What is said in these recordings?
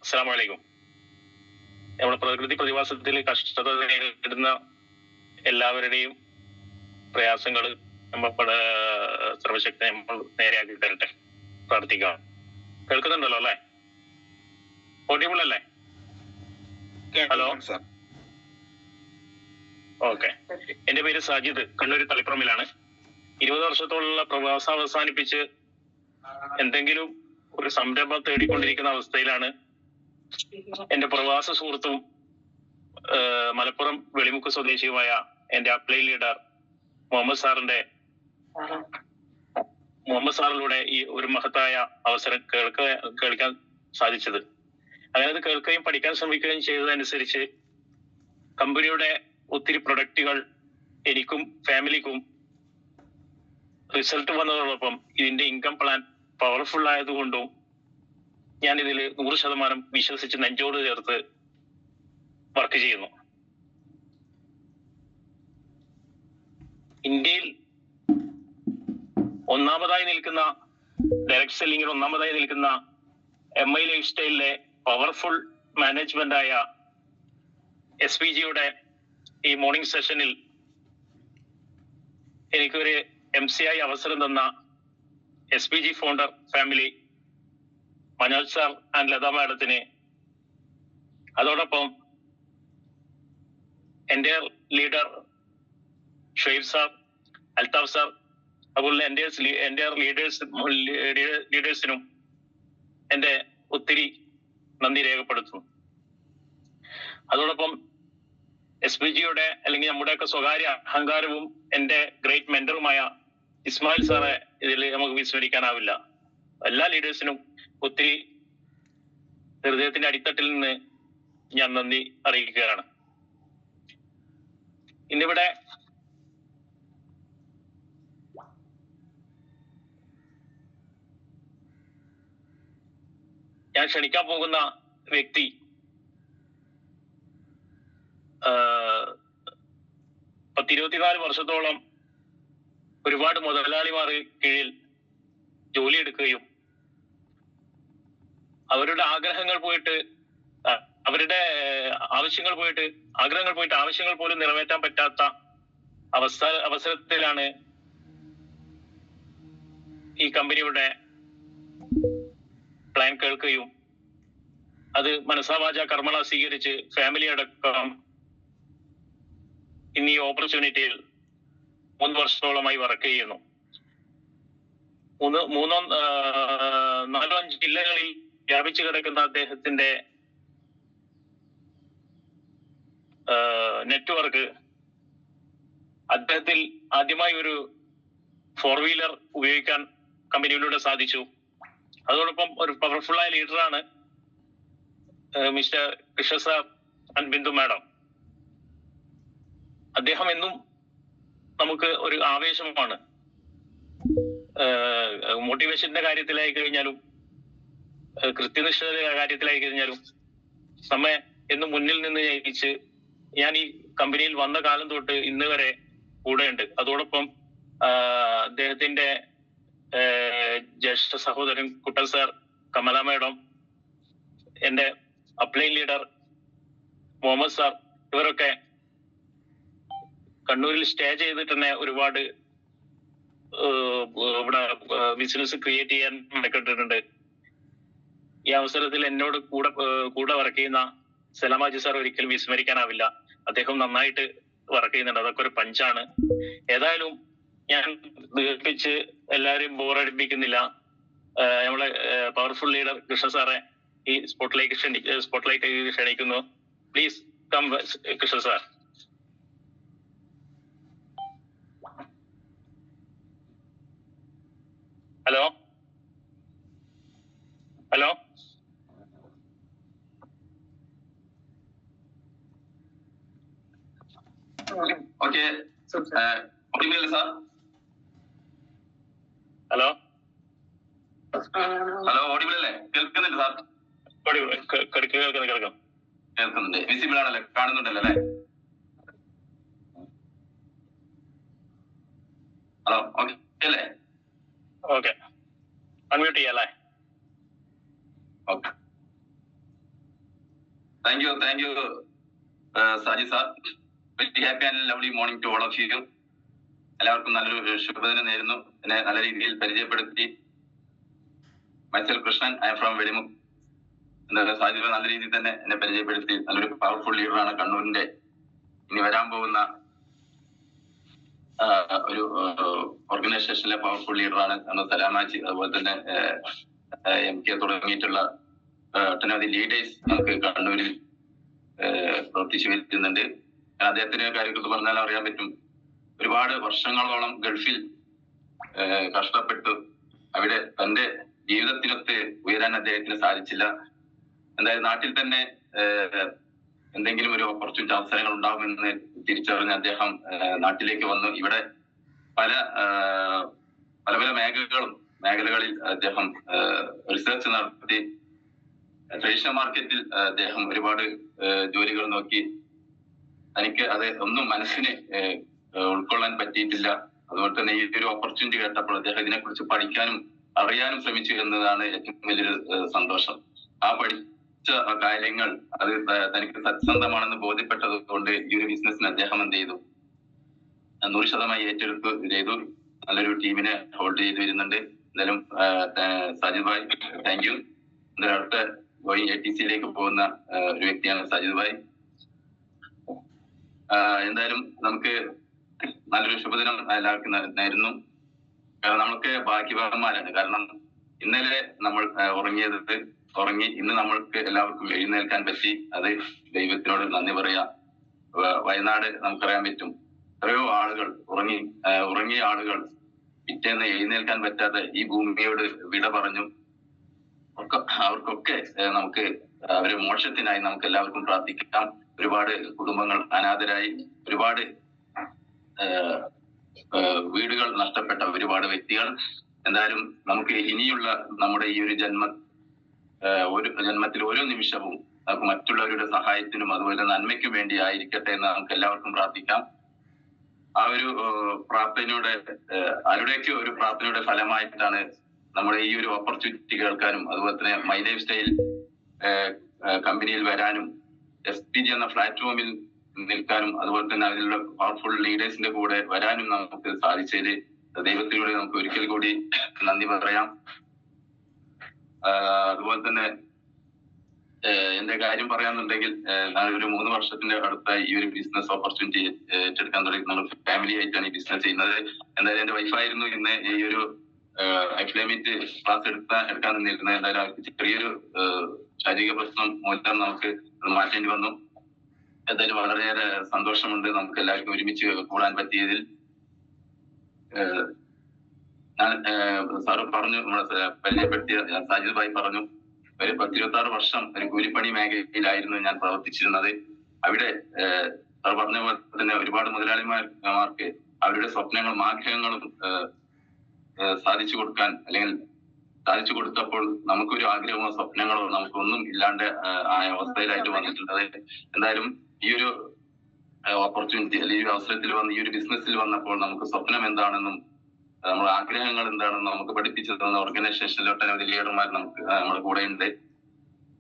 അസ്സലാമു അലൈക്കും. നമ്മുടെ പ്രകൃതി പ്രതിഭാസത്തിൽ കഷ്ടത നേരിടുന്ന എല്ലാവരുടെയും പ്രയാസങ്ങൾ നമ്മൾ സർവശക്തി നമ്മൾ നേരെയാക്കി തരട്ടെ. പ്രാർത്ഥിക്കാം. കേൾക്കുന്നുണ്ടല്ലോ അല്ലേ? ഓഡിബിൾ അല്ലേ? Hello, okay. എന്റെ പേര് സാജിദ്, കണ്ണൂർ തളിപ്പറമ്പിലാണ്. 20 വർഷത്തോളം പ്രവാസം അവസാനിപ്പിച്ച് എന്തെങ്കിലും ഒരു സംരംഭം തേടിക്കൊണ്ടിരിക്കുന്ന അവസ്ഥയിലാണ് എന്റെ പ്രവാസ സുഹൃത്തും മലപ്പുറം വെളിമുക്ക് സ്വദേശിയുമായ എന്റെ അപ്ലൈ ലീഡർ മുഹമ്മദ് സാറിലൂടെ ഈ ഒരു മഹത്തായ അവസരം കേൾക്കാൻ സാധിച്ചത്. അങ്ങനെ അത് കേൾക്കുകയും പഠിക്കാൻ ശ്രമിക്കുകയും ചെയ്തതനുസരിച്ച് കമ്പനിയുടെ ഒത്തിരി പ്രൊഡക്റ്റുകൾ എനിക്കും ഫാമിലിക്കും റിസൾട്ട് വന്നതോടൊപ്പം ഇതിന്റെ ഇൻകം പ്ലാൻ പവർഫുൾ ആയതുകൊണ്ടും ഞാൻ ഇതിൽ 100% വിശ്വസിച്ച് നെഞ്ചോട് ചേർത്ത് വർക്ക് ചെയ്യുന്നു. ഇന്ത്യയിൽ ഒന്നാമതായി നിൽക്കുന്ന ഡയറക്ട് സെല്ലിംഗിൽ ഒന്നാമതായി നിൽക്കുന്ന MI ലൈഫ് സ്റ്റൈലിലെ പവർഫുൾ മാനേജ്മെന്റ് ആയ SPGയുടെ ഈ മോർണിംഗ് സെഷനിൽ എനിക്കൊരു MC അവസരം തന്ന SPG founder family Manoj sir and Latha മാഡത്തിന്, അതോടൊപ്പം എൻ്റെ leader Shuhaib sir, Althaf sir, അതുപോലെ എൻ്റെ ലീഡേഴ്സിനും എൻ്റെ ഒത്തിരി നന്ദി രേഖപ്പെടുത്തുന്നു. അതോടൊപ്പം SPGയുടെ അല്ലെങ്കിൽ നമ്മുടെയൊക്കെ സ്വകാര്യ അഹങ്കാരവും എൻ്റെ ഗ്രേറ്റ് മെന്ററുമായ ഇസ്മായിൽ സാറെ ഇതിൽ നമുക്ക് വിസ്മരിക്കാനാവില്ല. എല്ലാ ലീഡേഴ്സിനും ഒത്തിരി ഹൃദയത്തിന്റെ അടിത്തട്ടിൽ നിന്ന് ഞാൻ നന്ദി അറിയിക്കുകയാണ്. ഇന്നിവിടെ ഞാൻ ക്ഷണിക്കാൻ പോകുന്ന വ്യക്തി 24 വർഷത്തോളം ഒരുപാട് മുതലാളിമാർ കീഴിൽ ജോലിയെടുക്കുകയും അവരുടെ ആഗ്രഹങ്ങൾ പോയിട്ട് ആവശ്യങ്ങൾ പോലും നിറവേറ്റാൻ പറ്റാത്ത അവസരത്തിലാണ് ഈ കമ്പനിയുടെ പ്ലാൻ കേൾക്കുകയും അത് മനസാവാച കർമ്മണ സ്വീകരിച്ച് ഫാമിലി അടക്കം ഇന്ന് ഈ ഓപ്പർച്യൂണിറ്റിയിൽ 3 വർഷത്തോളമായി വർക്ക് ചെയ്യുന്നു. 4-5 ജില്ലകളിൽ വ്യാപിച്ചു കിടക്കുന്ന അദ്ദേഹത്തിന്റെ നെറ്റ്വർക്ക് അദ്ദേഹത്തിൽ ആദ്യമായി ഒരു 4 വീലർ ഉപയോഗിക്കാൻ കമ്പനിയിലൂടെ സാധിച്ചു. അതോടൊപ്പം ഒരു പവർഫുൾ ആയ ലീഡറാണ് mister Krishna sir and Bindu madam. അദ്ദേഹം എന്നും നമുക്ക് ഒരു ആവേശമാണ്. മോട്ടിവേഷന്റെ കാര്യത്തിലായി കഴിഞ്ഞാലും കൃത്യനിഷ്ഠയുടെ കാര്യത്തിലായി കഴിഞ്ഞാലും നമ്മെ എന്നും മുന്നിൽ നിന്ന് ജയിച്ച് ഞാൻ ഈ കമ്പനിയിൽ വന്ന കാലം തൊട്ട് ഇന്ന് വരെ കൂടെയുണ്ട്. അതോടൊപ്പം അദ്ദേഹത്തിന്റെ ജ്യേഷ്ഠ സഹോദരൻ കുട്ടൻ സാർ, കമല മേഡം, എന്റെ അപ്ലൈൻ ലീഡർ മുഹമ്മദ് സാർ, ഇവരൊക്കെ കണ്ണൂരിൽ സ്റ്റേ ചെയ്തിട്ട് തന്നെ ഒരുപാട് ഇവിടെ ബിസിനസ് ക്രിയേറ്റ് ചെയ്യാൻ മെനക്കെട്ടിട്ടുണ്ട്. ഈ അവസരത്തിൽ എന്നോട് കൂടെ വർക്ക് ചെയ്യുന്ന സലാമാജി സാർ ഒരിക്കലും വിസ്മരിക്കാനാവില്ല. അദ്ദേഹം നന്നായിട്ട് വർക്ക് ചെയ്യുന്നുണ്ട്. അതൊക്കെ ഒരു പഞ്ചാണ്. ഏതായാലും ഞാൻ ദീർഘിച്ച് എല്ലാവരെയും ബോറടിപ്പിക്കുന്നില്ല. നമ്മളെ പവർഫുൾ ലീഡർ കൃഷ്ണ സാറെ ഈ സ്പോട്ട്ലൈറ്റ് ക്ഷണിക്കുന്നു. Please come Krishna sir. Hello hello okay hello hello audible അല്ലേ? കേൾക്കുന്നുണ്ട് സാർ? കേൾക്കുന്നുണ്ട്. വിസിബിൾ ആണല്ലേ? കാണുന്നുണ്ടല്ലോ അല്ലേ? ഹലോ ഓക്കെ അല്ലേ? ഓക്കെ, അൺമ്യൂട്ട് ചെയ്യാം അല്ലേ? Okay. Thank you Saji sir. Very happy and lovely morning to all of you. എല്ലാവർക്കും നല്ലൊരു ശുഭദിനം നേരുന്നു. എന്നെ നല്ല രീതിയിൽ പരിചയപ്പെടുത്തി. Myself Krishnan, I am from Vedimukku. എന്താ സാജി നല്ല രീതിയിൽ തന്നെ എന്നെ പരിചയപ്പെടുത്തി. നല്ലൊരു പവർഫുൾ ലീഡറാണ്. കണ്ണൂരിന്റെ ഇനി വരാൻ പോകുന്ന ഒരു ഓർഗനൈസേഷനിലെ പവർഫുൾ ലീഡറാണ്. സലാമാജി, അതുപോലെ തന്നെ MK തുടങ്ങിയിട്ടുള്ള ഒട്ടനവധി ലീഡേഴ്സ് നമുക്ക് കണ്ണൂരിൽ പ്രവർത്തിച്ചു വരുന്നുണ്ട്. അദ്ദേഹത്തിന്റെ കാര്യങ്ങൾ പറഞ്ഞാൽ അറിയാൻ പറ്റും. ഒരുപാട് വർഷങ്ങളോളം ഗൾഫിൽ കഷ്ടപ്പെട്ടു. അവിടെ തന്റെ ജീവിതത്തിനൊത്ത് ഉയരാൻ അദ്ദേഹത്തിന് സാധിച്ചില്ല. എന്തായാലും നാട്ടിൽ തന്നെ എന്തെങ്കിലും ഒരു ഓപ്പർച്യൂണിറ്റി അവസരങ്ങൾ ഉണ്ടാകുമെന്ന് തിരിച്ചറിഞ്ഞ് അദ്ദേഹം നാട്ടിലേക്ക് വന്നു. ഇവിടെ പല മേഖലകളിൽ അദ്ദേഹം റിസർച്ച് നടത്തി. ട്രഡീഷണൽ മാർക്കറ്റിൽ അദ്ദേഹം ഒരുപാട് ജോലികൾ നോക്കി. എനിക്ക് അത് ഒന്നും മനസ്സിന് ഉൾക്കൊള്ളാൻ പറ്റിയിട്ടില്ല. അതുപോലെ തന്നെ ഈ ഒരു ഓപ്പർച്യൂണിറ്റി കേട്ടപ്പോൾ അദ്ദേഹം ഇതിനെക്കുറിച്ച് പഠിക്കാനും അറിയാനും ശ്രമിച്ചു എന്നതാണ് ഏറ്റവും വലിയൊരു സന്തോഷം. ആ പഠിച്ച കാര്യങ്ങൾ അത് തനിക്ക് സത്യസന്ധമാണെന്ന് ബോധ്യപ്പെട്ടത് കൊണ്ട് ഈ ഒരു ബിസിനസ്സിന് അദ്ദേഹം എന്ത് ചെയ്തു, 100% ഏറ്റെടുത്ത് ചെയ്തു. നല്ലൊരു ടീമിനെ ഹോൾഡ് ചെയ്ത് വരുന്നുണ്ട്. എന്തായാലും സാജിദ് ഭായ്, താങ്ക് യു. എന്തായാലും അടുത്ത ATCയിലേക്ക് പോകുന്ന ഒരു വ്യക്തിയാണ് സാജിദ് ഭായ്. എന്തായാലും നമുക്ക് നല്ലൊരു ശുഭദിനം എല്ലാവർക്കും നേരുന്നു. കാരണം നമുക്ക് ഭാഗ്യവാന്മാരാണ്. കാരണം ഇന്നലെ നമ്മൾ ഉറങ്ങി ഇന്ന് നമ്മൾക്ക് എല്ലാവർക്കും എഴുന്നേൽക്കാൻ പറ്റി. അത് ദൈവത്തിനോട് നന്ദി പറയാം. വയനാട് നമുക്കറിയാൻ പറ്റും, എത്രയോ ആളുകൾ ഉറങ്ങിയ ആളുകൾ പിറ്റേന്ന് എഴുന്നേൽക്കാൻ പറ്റാതെ ഈ ഭൂമിയോട് വിട പറഞ്ഞു. അവർക്കൊക്കെ നമുക്ക് അവര് മോക്ഷത്തിനായി നമുക്ക് എല്ലാവർക്കും പ്രാർത്ഥിക്കാം. ഒരുപാട് കുടുംബങ്ങൾ അനാഥരായി, ഒരുപാട് വീടുകൾ നഷ്ടപ്പെട്ട ഒരുപാട് വ്യക്തികൾ. എന്തായാലും നമുക്ക് ഇനിയുള്ള നമ്മുടെ ഈ ഒരു ജന്മത്തിൽ ഓരോ നിമിഷവും നമുക്ക് മറ്റുള്ളവരുടെ സഹായത്തിനും അതുപോലെ നന്മയ്ക്കും വേണ്ടി ആയിരിക്കട്ടെ എന്ന് നമുക്ക് എല്ലാവർക്കും പ്രാർത്ഥിക്കാം. ആ ഒരു പ്രാർത്ഥനയുടെ ആരുടെയൊക്കെ ഒരു പ്രാർത്ഥനയുടെ ഫലമായിട്ടാണ് നമ്മുടെ ഈ ഒരു ഓപ്പർച്യൂണിറ്റി കേൾക്കാനും അതുപോലെ തന്നെ മൈ ലൈഫ് സ്റ്റൈൽ കമ്പനിയിൽ വരാനും SPG എന്ന പ്ലാറ്റ്ഫോമിൽ നിൽക്കാനും അതുപോലെ തന്നെ അതിലുള്ള പവർഫുൾ ലീഡേഴ്സിന്റെ കൂടെ വരാനും നമുക്ക് സാധിച്ചതിൽ ദൈവത്തിലൂടെ നമുക്ക് ഒരിക്കൽ കൂടി നന്ദി പറയാം. അതുപോലെ തന്നെ എന്റെ കാര്യം പറയാന്നുണ്ടെങ്കിൽ ഞാൻ ഒരു 3 വർഷത്തിന്റെ അടുത്തായി ഈ ഒരു ബിസിനസ് ഓപ്പർച്യൂണിറ്റി ഏറ്റെടുക്കാൻ തുടങ്ങി. നമ്മൾ ഫാമിലി ആയിട്ടാണ് ഈ ബിസിനസ് ചെയ്യുന്നത്. എന്തായാലും എന്റെ വൈഫായിരുന്നു ഇന്ന് ഈ ഒരു ഐഫ്ലേമിറ്റ് ക്ലാസ് എടുക്കാൻ നിന്നിരുന്നത്. എന്തായാലും അവർക്ക് ചെറിയൊരു ശാരീരിക പ്രശ്നം മൂലം നമുക്ക് മാറ്റേണ്ടി വന്നു. എന്തായാലും വളരെയേറെ സന്തോഷമുണ്ട് നമുക്ക് എല്ലാവർക്കും ഒരുമിച്ച് കൂടാൻ പറ്റിയതിൽ. ഞാൻ സാറ് പറഞ്ഞു, നമ്മളെ പരിചയപ്പെടുത്തിയ സാജിദ് ഭായ് പറഞ്ഞു, ഒരു 10-26 വർഷം ഒരു കൂലിപ്പണി മേഖലയിലായിരുന്നു ഞാൻ പ്രവർത്തിച്ചിരുന്നത്. അവിടെ സാർ പറഞ്ഞ പോലെ തന്നെ ഒരുപാട് മുതലാളിമാർക്ക് അവരുടെ സ്വപ്നങ്ങളും ആഗ്രഹങ്ങളും സാധിച്ചു കൊടുക്കാൻ അല്ലെങ്കിൽ സാധിച്ചു കൊടുത്തപ്പോൾ നമുക്കൊരു ആഗ്രഹമോ സ്വപ്നങ്ങളോ നമുക്കൊന്നും ഇല്ലാണ്ട് ആയ അവസ്ഥയിലായിട്ട് വന്നിട്ടുള്ളത്. എന്തായാലും ഈ ഒരു ഓപ്പർച്യൂണിറ്റി അല്ലെങ്കിൽ ഈ ഒരു അവസരത്തിൽ വന്ന് ഈ ഒരു ബിസിനസ്സിൽ വന്നപ്പോൾ നമുക്ക് സ്വപ്നം എന്താണെന്നും നമ്മുടെ ആഗ്രഹങ്ങൾ എന്താണെന്നും നമുക്ക് പഠിപ്പിച്ചു തന്ന ഓർഗനൈസേഷനിൽ ഒട്ടനവധി ലീഡർമാർ നമ്മുടെ കൂടെ ഉണ്ട്.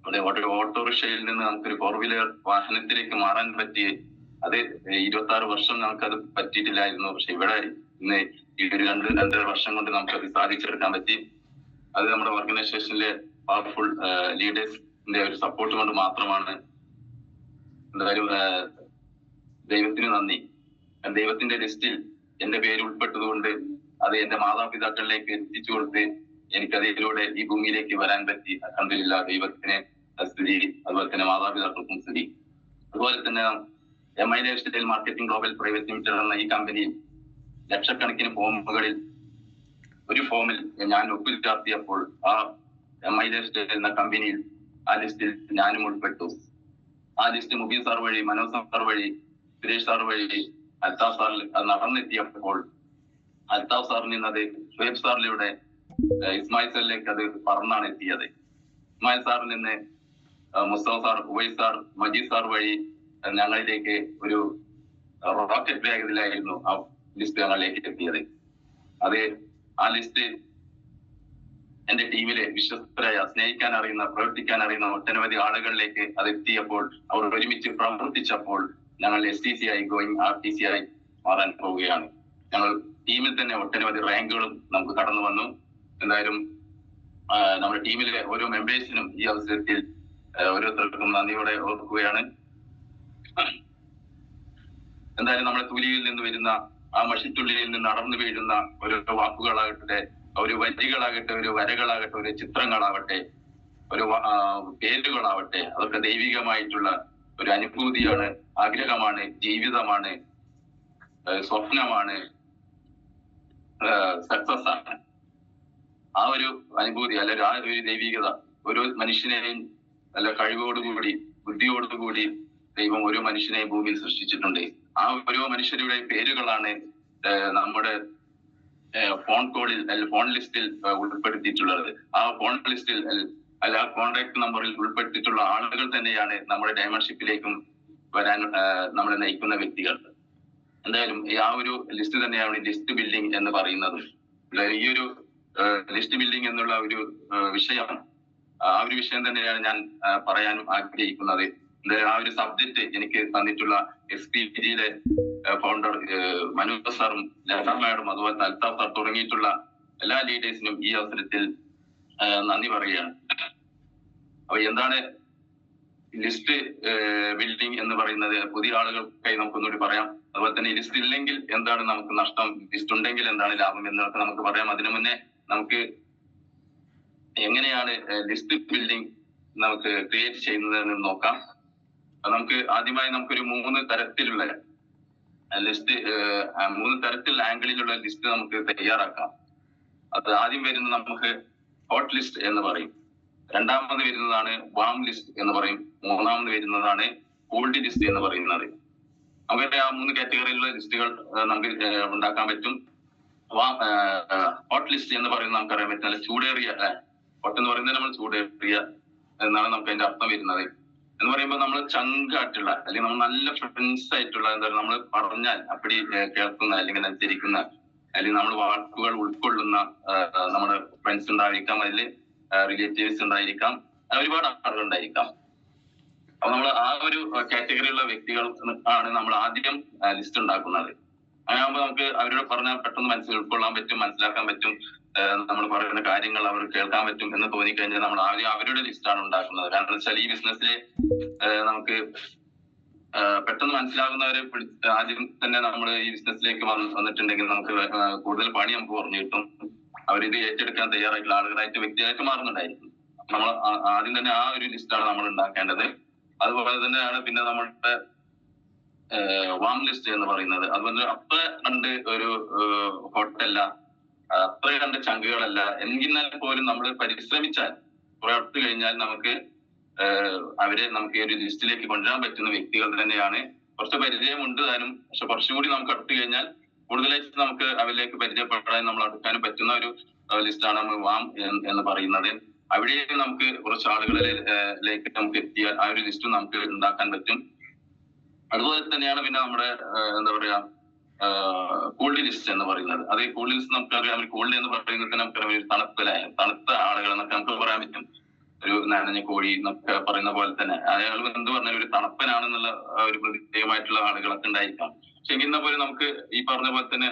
അവിടെ ഓട്ടോറിക്ഷയിൽ നിന്ന് നമുക്കൊരു 4-വീലർ വാഹനത്തിലേക്ക് മാറാൻ പറ്റി. അത് 26 വർഷം നമുക്കത് പറ്റിയിട്ടില്ലായിരുന്നു. പക്ഷെ ഇവിടെ ഇന്ന് ഈ ഒരു 2-2.5 വർഷം കൊണ്ട് നമുക്കത് സാധിച്ചെടുക്കാൻ പറ്റി. അത് നമ്മുടെ ഓർഗനൈസേഷനിലെ പവർഫുൾ ലീഡേഴ്സിന്റെ ഒരു സപ്പോർട്ട് കൊണ്ട് മാത്രമാണ്. എന്തായാലും ദൈവത്തിന് നന്ദി. ദൈവത്തിന്റെ ലിസ്റ്റിൽ എന്റെ പേര് ഉൾപ്പെട്ടതുകൊണ്ട് അത് എന്റെ മാതാപിതാക്കളിലേക്ക് എത്തിച്ചു കൊടുത്ത് എനിക്കതിലൂടെ ഈ ഭൂമിയിലേക്ക് വരാൻ പറ്റി. അൽഹംദുലില്ലാഹ്, ദൈവത്തിന് സ്തുതി, അതുപോലെ തന്നെ മാതാപിതാക്കൾക്കും സ്തുതി. അതുപോലെ തന്നെ MI life style marketing global private limited എന്ന ഈ കമ്പനിയിൽ ലക്ഷക്കണക്കിന് ഫോമുകളിൽ ഒരു ഫോമിൽ ഞാൻ ഒപ്പിൽ ചാർത്തിയപ്പോൾ ആ MI ലൈഫ് സ്റ്റൈൽ എന്ന കമ്പനിയിൽ ആ ലിസ്റ്റിൽ ഞാനും ഉൾപ്പെട്ടു. ആ ലിസ്റ്റ് മുബീൻ സാർ വഴി, മനോജ് സാർ വഴി, സുരേഷ് സാർ വഴി അൽത്താഫ് സാറിൽ അത് നടന്നെത്തിയപ്പോൾ അൽത്താഫ് സാറിൽ നിന്ന് അത് ഷുഹൈബ് സാറിലൂടെ ഇസ്മായിൽ സാറിലേക്ക് അത് പറന്നാണ് എത്തിയത്. ഇസ്മായിൽ സാറിൽ നിന്ന് Musthafa sir, Uvais sir, Majeed sir വഴി ഞങ്ങളിലേക്ക് ഒരു റോക്കറ്റ് വേഗത്തിലായിരുന്നു ആ ലിസ്റ്റ് ഞങ്ങളിലേക്ക് എത്തിയത്. അത് ആ ലിസ്റ്റ് എന്റെ ടീമിലെ വിശ്വസ്തരായ, സ്നേഹിക്കാൻ അറിയുന്ന, പ്രവർത്തിക്കാൻ അറിയുന്ന ഒട്ടനവധി ആളുകളിലേക്ക് അത് എത്തിയപ്പോൾ, അവർ ഒരുമിച്ച് പ്രവർത്തിച്ചപ്പോൾ ഞങ്ങൾ STC ആയി ഗോയിങ് RTC ആയി മാറാൻ പോവുകയാണ്. ഞങ്ങൾ ടീമിൽ തന്നെ ഒട്ടനവധി റാങ്കുകളും നമുക്ക് കടന്നു വന്നു. എന്തായാലും നമ്മുടെ ടീമിലെ ഓരോ മെമ്പേഴ്സിനും ഈ അവസരത്തിൽ ഓരോരുത്തർക്കും നന്ദിയോടെ ഓർക്കുകയാണ്. എന്തായാലും നമ്മുടെ തൂലിയിൽ നിന്ന് വരുന്ന ആ മഷിത്തുള്ളിയിൽ നിന്ന് അടർന്നു വീഴുന്ന ഓരോ വാക്കുകളാകട്ടെ, ഒരു വരികളാകട്ടെ, ഒരു വരകളാകട്ടെ, ഒരു ചിത്രങ്ങളാവട്ടെ, ഒരു പേരുകളാവട്ടെ, അതൊക്കെ ദൈവികമായിട്ടുള്ള ഒരു അനുഭൂതിയാണ്, ആഗ്രഹമാണ്, ജീവിതമാണ്, സ്വപ്നമാണ്, സക്സസ് ആണ്. ആ ഒരു അനുഭൂതി അല്ലെങ്കിൽ ആ ഒരു ദൈവികത ഓരോ മനുഷ്യനെയും നല്ല കഴിവോടുകൂടി, ബുദ്ധിയോടുകൂടി ദൈവം ഓരോ മനുഷ്യനെയും ഭൂമിയിൽ സൃഷ്ടിച്ചിട്ടുണ്ട്. ആ ഓരോ മനുഷ്യരുടെ പേരുകളാണ് നമ്മുടെ ഫോൺ കോളിൽ ഫോൺ ലിസ്റ്റിൽ ഉൾപ്പെടുത്തിയിട്ടുള്ളത്. ആ ഫോൺ ലിസ്റ്റിൽ അല്ല ആ കോൺടാക്ട് നമ്പറിൽ ഉൾപ്പെടുത്തിയിട്ടുള്ള ആളുകൾ തന്നെയാണ് നമ്മുടെ ഡയമണ്ട്ഷിപ്പിലേക്കും വരാൻ നമ്മളെ നയിക്കുന്ന വ്യക്തികൾ. എന്തായാലും ആ ഒരു ലിസ്റ്റ് തന്നെയാണ് ലിസ്റ്റ് ബിൽഡിംഗ് എന്ന് പറയുന്നത്. ഈ ഒരു ലിസ്റ്റ് ബിൽഡിംഗ് എന്നുള്ള ഒരു വിഷയം, ആ ഒരു വിഷയം തന്നെയാണ് ഞാൻ പറയാനും ആഗ്രഹിക്കുന്നത്. ആ ഒരു സബ്ജക്ട് എനിക്ക് തന്നിട്ടുള്ള SPGയുടെ ഫൗണ്ടർ മനോജ് സാറും ലത മാഡം, അതുപോലെ അൽത്താഫ് സാർ തുടങ്ങിയിട്ടുള്ള എല്ലാ ലീഡേഴ്സിനും ഈ അവസരത്തിൽ നന്ദി പറയുകയാണ്. അപ്പൊ എന്താണ് ലിസ്റ്റ് ബിൽഡിംഗ് എന്ന് പറയുന്നത്? പുതിയ ആളുകൾക്കായി നമുക്കൊന്നുകൂടി പറയാം. അതുപോലെ തന്നെ ലിസ്റ്റ് ഇല്ലെങ്കിൽ എന്താണ് നമുക്ക് നഷ്ടം, ലിസ്റ്റ് ഉണ്ടെങ്കിൽ എന്താണ് ലാഭം എന്നൊക്കെ നമുക്ക് പറയാം. അതിനു മുന്നേ നമുക്ക് എങ്ങനെയാണ് ലിസ്റ്റ് ബിൽഡിംഗ് നമുക്ക് ക്രിയേറ്റ് ചെയ്യുന്നതെന്ന് നോക്കാം. നമുക്ക് ആദ്യമായി നമുക്കൊരു 3 തരത്തിലുള്ള ലിസ്റ്റ്, 3 തരത്തിൽ ആംഗിളിലുള്ള ലിസ്റ്റ് നമുക്ക് തയ്യാറാക്കാം. അത് ആദ്യം വരുന്നത് നമുക്ക് ഹോട്ട് ലിസ്റ്റ് എന്ന് പറയും, രണ്ടാമത് വരുന്നതാണ് വാം ലിസ്റ്റ് എന്ന് പറയും, മൂന്നാമത് വരുന്നതാണ് കോൾഡ് ലിസ്റ്റ് എന്ന് പറയുന്നത്. നമുക്ക് ആ 3 കാറ്റഗറിയിലുള്ള ലിസ്റ്റുകൾ നമുക്ക് ഉണ്ടാക്കാൻ പറ്റും. ഹോട്ട് ലിസ്റ്റ് എന്ന് പറയുന്നത് നമുക്കറിയാൻ പറ്റും, ചൂടേറിയ, ഹോട്ട് എന്ന് പറയുന്നത് നമ്മൾ ചൂടേറിയ എന്നാണ് നമുക്ക് അതിന്റെ അർത്ഥം വരുന്നത്. എന്ന് പറയുമ്പോൾ നമ്മൾ ചങ്കായിട്ടുള്ള അല്ലെങ്കിൽ നമ്മൾ നല്ല ഫ്രണ്ട്സ് ആയിട്ടുള്ള, എന്താ പറയുക, നമ്മൾ പറഞ്ഞാൽ അപ്പടി കേൾക്കുന്ന അല്ലെങ്കിൽ അനുസരിക്കുന്ന അല്ലെങ്കിൽ നമ്മൾ വാക്കുകൾ ഉൾക്കൊള്ളുന്ന നമ്മുടെ ഫ്രണ്ട്സ് ഉണ്ടായിരിക്കാം, അതിൽ റിലേറ്റീവ്സ് ഉണ്ടായിരിക്കാം, ഒരുപാട് ആളുകൾ ഉണ്ടായിരിക്കാം. അപ്പൊ നമ്മൾ ആ ഒരു കാറ്റഗറിയുള്ള വ്യക്തികൾ ആണ് നമ്മൾ ആദ്യം ലിസ്റ്റ് ഉണ്ടാക്കുന്നത്. അങ്ങനെ ആകുമ്പോൾ നമുക്ക് അവരോട് പറഞ്ഞാൽ പെട്ടെന്ന് ഉൾക്കൊള്ളാൻ പറ്റും, മനസ്സിലാക്കാൻ പറ്റും, നമ്മൾ പറയുന്ന കാര്യങ്ങൾ അവർ കേൾക്കാൻ പറ്റും എന്ന് തോന്നിക്കഴിഞ്ഞാൽ നമ്മൾ ആദ്യം അവരുടെ ലിസ്റ്റാണ് ഉണ്ടാക്കുന്നത്. കാരണം വെച്ചാൽ ഈ ബിസിനസ്സിൽ നമുക്ക് പെട്ടെന്ന് മനസ്സിലാകുന്നവരെ ആദ്യം തന്നെ നമ്മൾ ഈ ബിസിനസ്സിലേക്ക് വന്നിട്ടുണ്ടെങ്കിൽ നമുക്ക് കൂടുതൽ പണി നമുക്ക് കുറഞ്ഞു കിട്ടും. അവരിത് ഏറ്റെടുക്കാൻ തയ്യാറായിട്ടുള്ള ആളുകളായിട്ട് വ്യക്തിയായിട്ട് മാറുന്നുണ്ടായിരിക്കും. നമ്മൾ ആദ്യം തന്നെ ആ ഒരു ലിസ്റ്റാണ് നമ്മൾ ഉണ്ടാക്കേണ്ടത്. അതുപോലെ തന്നെയാണ് പിന്നെ നമ്മളുടെ വാം ലിസ്റ്റ് എന്ന് പറയുന്നത്. അതുപോലെ അത്ര കണ്ട് ഒരു ഹോട്ടല്ല, അത്ര കണ്ട് ചങ്കുകളല്ല, എന്നാൽ പോലും നമ്മൾ പരിശ്രമിച്ചാൽ കുറെ അടുത്ത് കഴിഞ്ഞാൽ നമുക്ക് അവരെ നമുക്ക് ഒരു ലിസ്റ്റിലേക്ക് കൊണ്ടുവരാൻ പറ്റുന്ന വ്യക്തികൾ തന്നെയാണ്. കുറച്ച് പരിചയമുണ്ട് താനും, പക്ഷെ കുറച്ചുകൂടി നമുക്ക് അടുത്ത് കഴിഞ്ഞാൽ കൂടുതലായിട്ട് നമുക്ക് അവരിലേക്ക് പരിചയപ്പെടാൻ നമ്മൾ അടുക്കാനും പറ്റുന്ന ഒരു ലിസ്റ്റാണ് നമ്മൾ വാം എന്ന് പറയുന്നത്. അവിടെ നമുക്ക് കുറച്ച് ആളുകളിലേക്ക് നമുക്ക് എത്തിയാൽ ആ ഒരു ലിസ്റ്റ് നമുക്ക് ഉണ്ടാക്കാൻ പറ്റും. അതുപോലെ തന്നെയാണ് പിന്നെ നമ്മുടെ എന്താ പറയാ കൂൾഡ് ലിസ്റ്റ് എന്ന് പറയുന്നത്. അത് ഈ കൂൾഡ് ലിസ്റ്റ് നമുക്കറിയാം, കൂൾഡ് എന്ന് പറയുന്നത് നമുക്കറിയാം തണുത്ത ആളുകൾ എന്നൊക്കെ നമുക്ക് പറയാൻ പറ്റും. ഒരു നനഞ്ഞ കോഴി എന്നൊക്കെ പറയുന്ന പോലെ തന്നെ അയാൾ എന്ത് പറഞ്ഞാലും ഒരു തണുപ്പനാണെന്നുള്ള ഒരു പ്രത്യേകമായിട്ടുള്ള ആളുകളൊക്കെ ഉണ്ടായിരിക്കാം. പക്ഷെ എങ്കിൽ പോലും നമുക്ക് ഈ പറഞ്ഞ പോലെ തന്നെ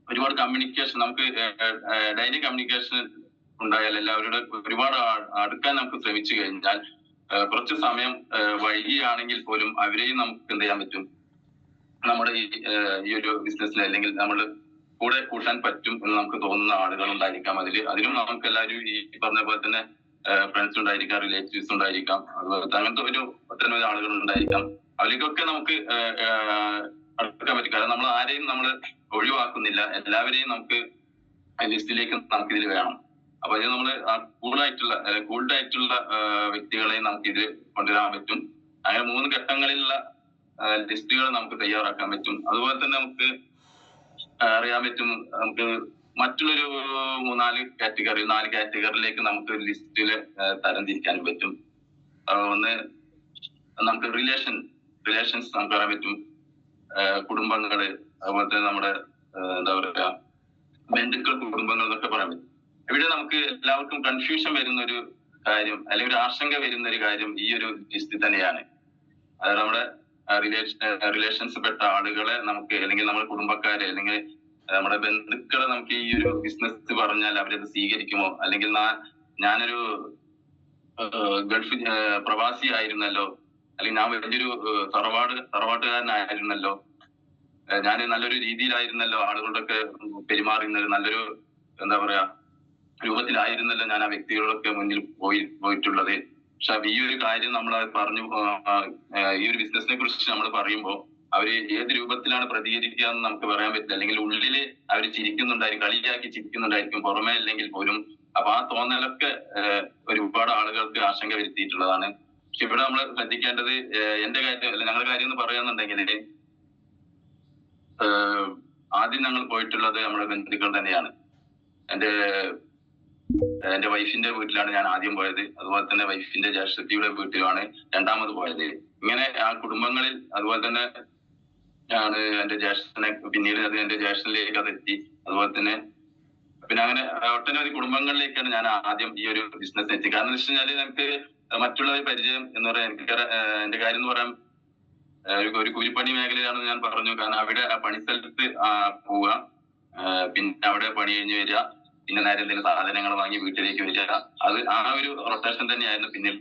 ഒരുപാട് കമ്മ്യൂണിക്കേഷൻ, നമുക്ക് ഡെയിലി കമ്മ്യൂണിക്കേഷൻ ഉണ്ടായാൽ എല്ലാവരുടെ ഒരുപാട് അടുക്കാൻ നമുക്ക് ശ്രമിച്ചു കഴിഞ്ഞാൽ കുറച്ച് സമയം വൈകിയാണെങ്കിൽ പോലും അവരെയും നമുക്ക് എന്ത് ചെയ്യാൻ പറ്റും, നമ്മുടെ ഈ ഒരു ബിസിനസ്സിൽ അല്ലെങ്കിൽ നമ്മൾ കൂടെ കൂട്ടാൻ പറ്റും എന്ന് നമുക്ക് തോന്നുന്ന ആളുകൾ ഉണ്ടായിരിക്കാം. അതിനും നമുക്ക് എല്ലാവരും ഈ പറഞ്ഞ പോലെ തന്നെ ഫ്രണ്ട്സ് ഉണ്ടായിരിക്കാം, റിലേറ്റീവ്സ് ഉണ്ടായിരിക്കാം, അതുപോലെ അങ്ങനത്തെ ഒരു ഒട്ടനവധി ആളുകൾ ഉണ്ടായിരിക്കാം. അവരിക്കൊക്കെ നമുക്ക് അടുക്കാൻ പറ്റും. കാരണം നമ്മൾ ആരെയും നമ്മൾ ഒഴിവാക്കുന്നില്ല, എല്ലാവരെയും നമുക്ക് ലിസ്റ്റിലേക്ക് നമുക്ക് ഇതിൽ വേണം. അപ്പൊ ഇത് നമ്മൾ കൂൾഡായിട്ടുള്ള വ്യക്തികളെ നമുക്ക് ഇത് കൊണ്ടുവരാൻ പറ്റും. അങ്ങനെ 3 ഘട്ടങ്ങളിലുള്ള ലിസ്റ്റുകൾ നമുക്ക് തയ്യാറാക്കാൻ പറ്റും. അതുപോലെ തന്നെ നമുക്ക് അറിയാൻ പറ്റും, നമുക്ക് മറ്റുള്ളൊരു 4 കാറ്റഗറിയിലേക്ക് നമുക്ക് ലിസ്റ്റില് തരംതിരിക്കാനും പറ്റും. ഒന്ന് നമുക്ക് റിലേഷൻസ് നമുക്ക് പറയാൻ പറ്റും, കുടുംബങ്ങള്, അതുപോലെ തന്നെ നമ്മുടെ എന്താ പറയാ ബന്ധുക്കൾ, കുടുംബങ്ങൾ എന്നൊക്കെ പറയാൻ പറ്റും. ഇവിടെ നമുക്ക് എല്ലാവർക്കും കൺഫ്യൂഷൻ വരുന്ന ഒരു കാര്യം അല്ലെങ്കിൽ ഒരു ആശങ്ക വരുന്ന ഒരു കാര്യം ഈ ഒരു ലിസ്റ്റിൽ തന്നെയാണ്. അതായത് നമ്മുടെ റിലേഷൻസ് പെട്ട ആളുകളെ നമുക്ക് അല്ലെങ്കിൽ നമ്മുടെ കുടുംബക്കാരെ അല്ലെങ്കിൽ നമ്മുടെ ബന്ധുക്കളെ നമുക്ക് ഈ ഒരു ബിസിനസ് പറഞ്ഞാൽ അവരത് സ്വീകരിക്കുമോ, അല്ലെങ്കിൽ ഞാനൊരു ഗൾഫ് പ്രവാസി ആയിരുന്നല്ലോ, അല്ലെങ്കിൽ ഞാൻ വലിയൊരു തറവാട്ടുകാരനായിരുന്നല്ലോ, ഞാൻ നല്ലൊരു രീതിയിലായിരുന്നല്ലോ ആളുകളോടൊക്കെ പെരുമാറുന്നത്, നല്ലൊരു എന്താ പറയാ രൂപത്തിലായിരുന്നല്ലോ ഞാൻ ആ വ്യക്തികളൊക്കെ മുന്നിൽ പോയിട്ടുള്ളത്. പക്ഷെ ഈ ഒരു കാര്യം നമ്മൾ പറഞ്ഞു, ഈ ഒരു ബിസിനസിനെ കുറിച്ച് നമ്മൾ പറയുമ്പോൾ അവര് ഏത് രൂപത്തിലാണ് പ്രതികരിക്കുക എന്ന് നമുക്ക് പറയാൻ പറ്റില്ല. അല്ലെങ്കിൽ ഉള്ളില് അവർ ചിരിക്കുന്നുണ്ടായിരിക്കും, കളിയാക്കി ചിരിക്കുന്നുണ്ടായിരിക്കും, പുറമേ അല്ലെങ്കിൽ പോലും. അപ്പൊ ആ തോന്നലൊക്കെ ഒരുപാട് ആളുകൾക്ക് ആശങ്ക വരുത്തിയിട്ടുള്ളതാണ്. പക്ഷെ ഇവിടെ നമ്മൾ ശ്രദ്ധിക്കേണ്ടത് എന്റെ കാര്യം അല്ല, ഞങ്ങളുടെ കാര്യം എന്ന് പറയാന്നുണ്ടെങ്കിൽ ആദ്യം ഞങ്ങൾ പോയിട്ടുള്ളത് നമ്മുടെ ബന്ധുക്കൾ തന്നെയാണ്. എന്റെ വൈഫിന്റെ വീട്ടിലാണ് ഞാൻ ആദ്യം പോയത്. അതുപോലെ തന്നെ വൈഫിന്റെ ജ്യേഷ്ഠത്തിയുടെ വീട്ടിലാണ് രണ്ടാമത് പോയത്. ഇങ്ങനെ ആ കുടുംബങ്ങളിൽ അതുപോലെ തന്നെ ആണ് എന്റെ ജ്യേഷ്ഠനെ, പിന്നീട് അത് എന്റെ ജ്യേഷ്ഠനിലേക്ക് അത് എത്തി. അതുപോലെ തന്നെ പിന്നെ അങ്ങനെ ഒട്ടനവധി കുടുംബങ്ങളിലേക്കാണ് ഞാൻ ആദ്യം ഈ ഒരു ബിസിനസ് എത്തി. കാരണം എന്ന് വെച്ച് കഴിഞ്ഞാൽ എനിക്ക് മറ്റുള്ള പരിചയം എന്ന് പറയാൻ, എനിക്ക് എന്റെ കാര്യം എന്ന് പറയാൻ ഒരു കൂലിപ്പണി മേഖലയാണെന്ന് ഞാൻ പറഞ്ഞു. കാരണം അവിടെ ആ പണിസ്ഥലത്ത് പോവുക, പിന്നെ അവിടെ പണി കഴിഞ്ഞ് വരിക, പിന്നെ നേരെ എന്തെങ്കിലും സാധനങ്ങൾ വാങ്ങി വീട്ടിലേക്ക് വരിക, അത് ആ ഒരു റൊട്ടേഷൻ തന്നെയായിരുന്നു പിന്നീട്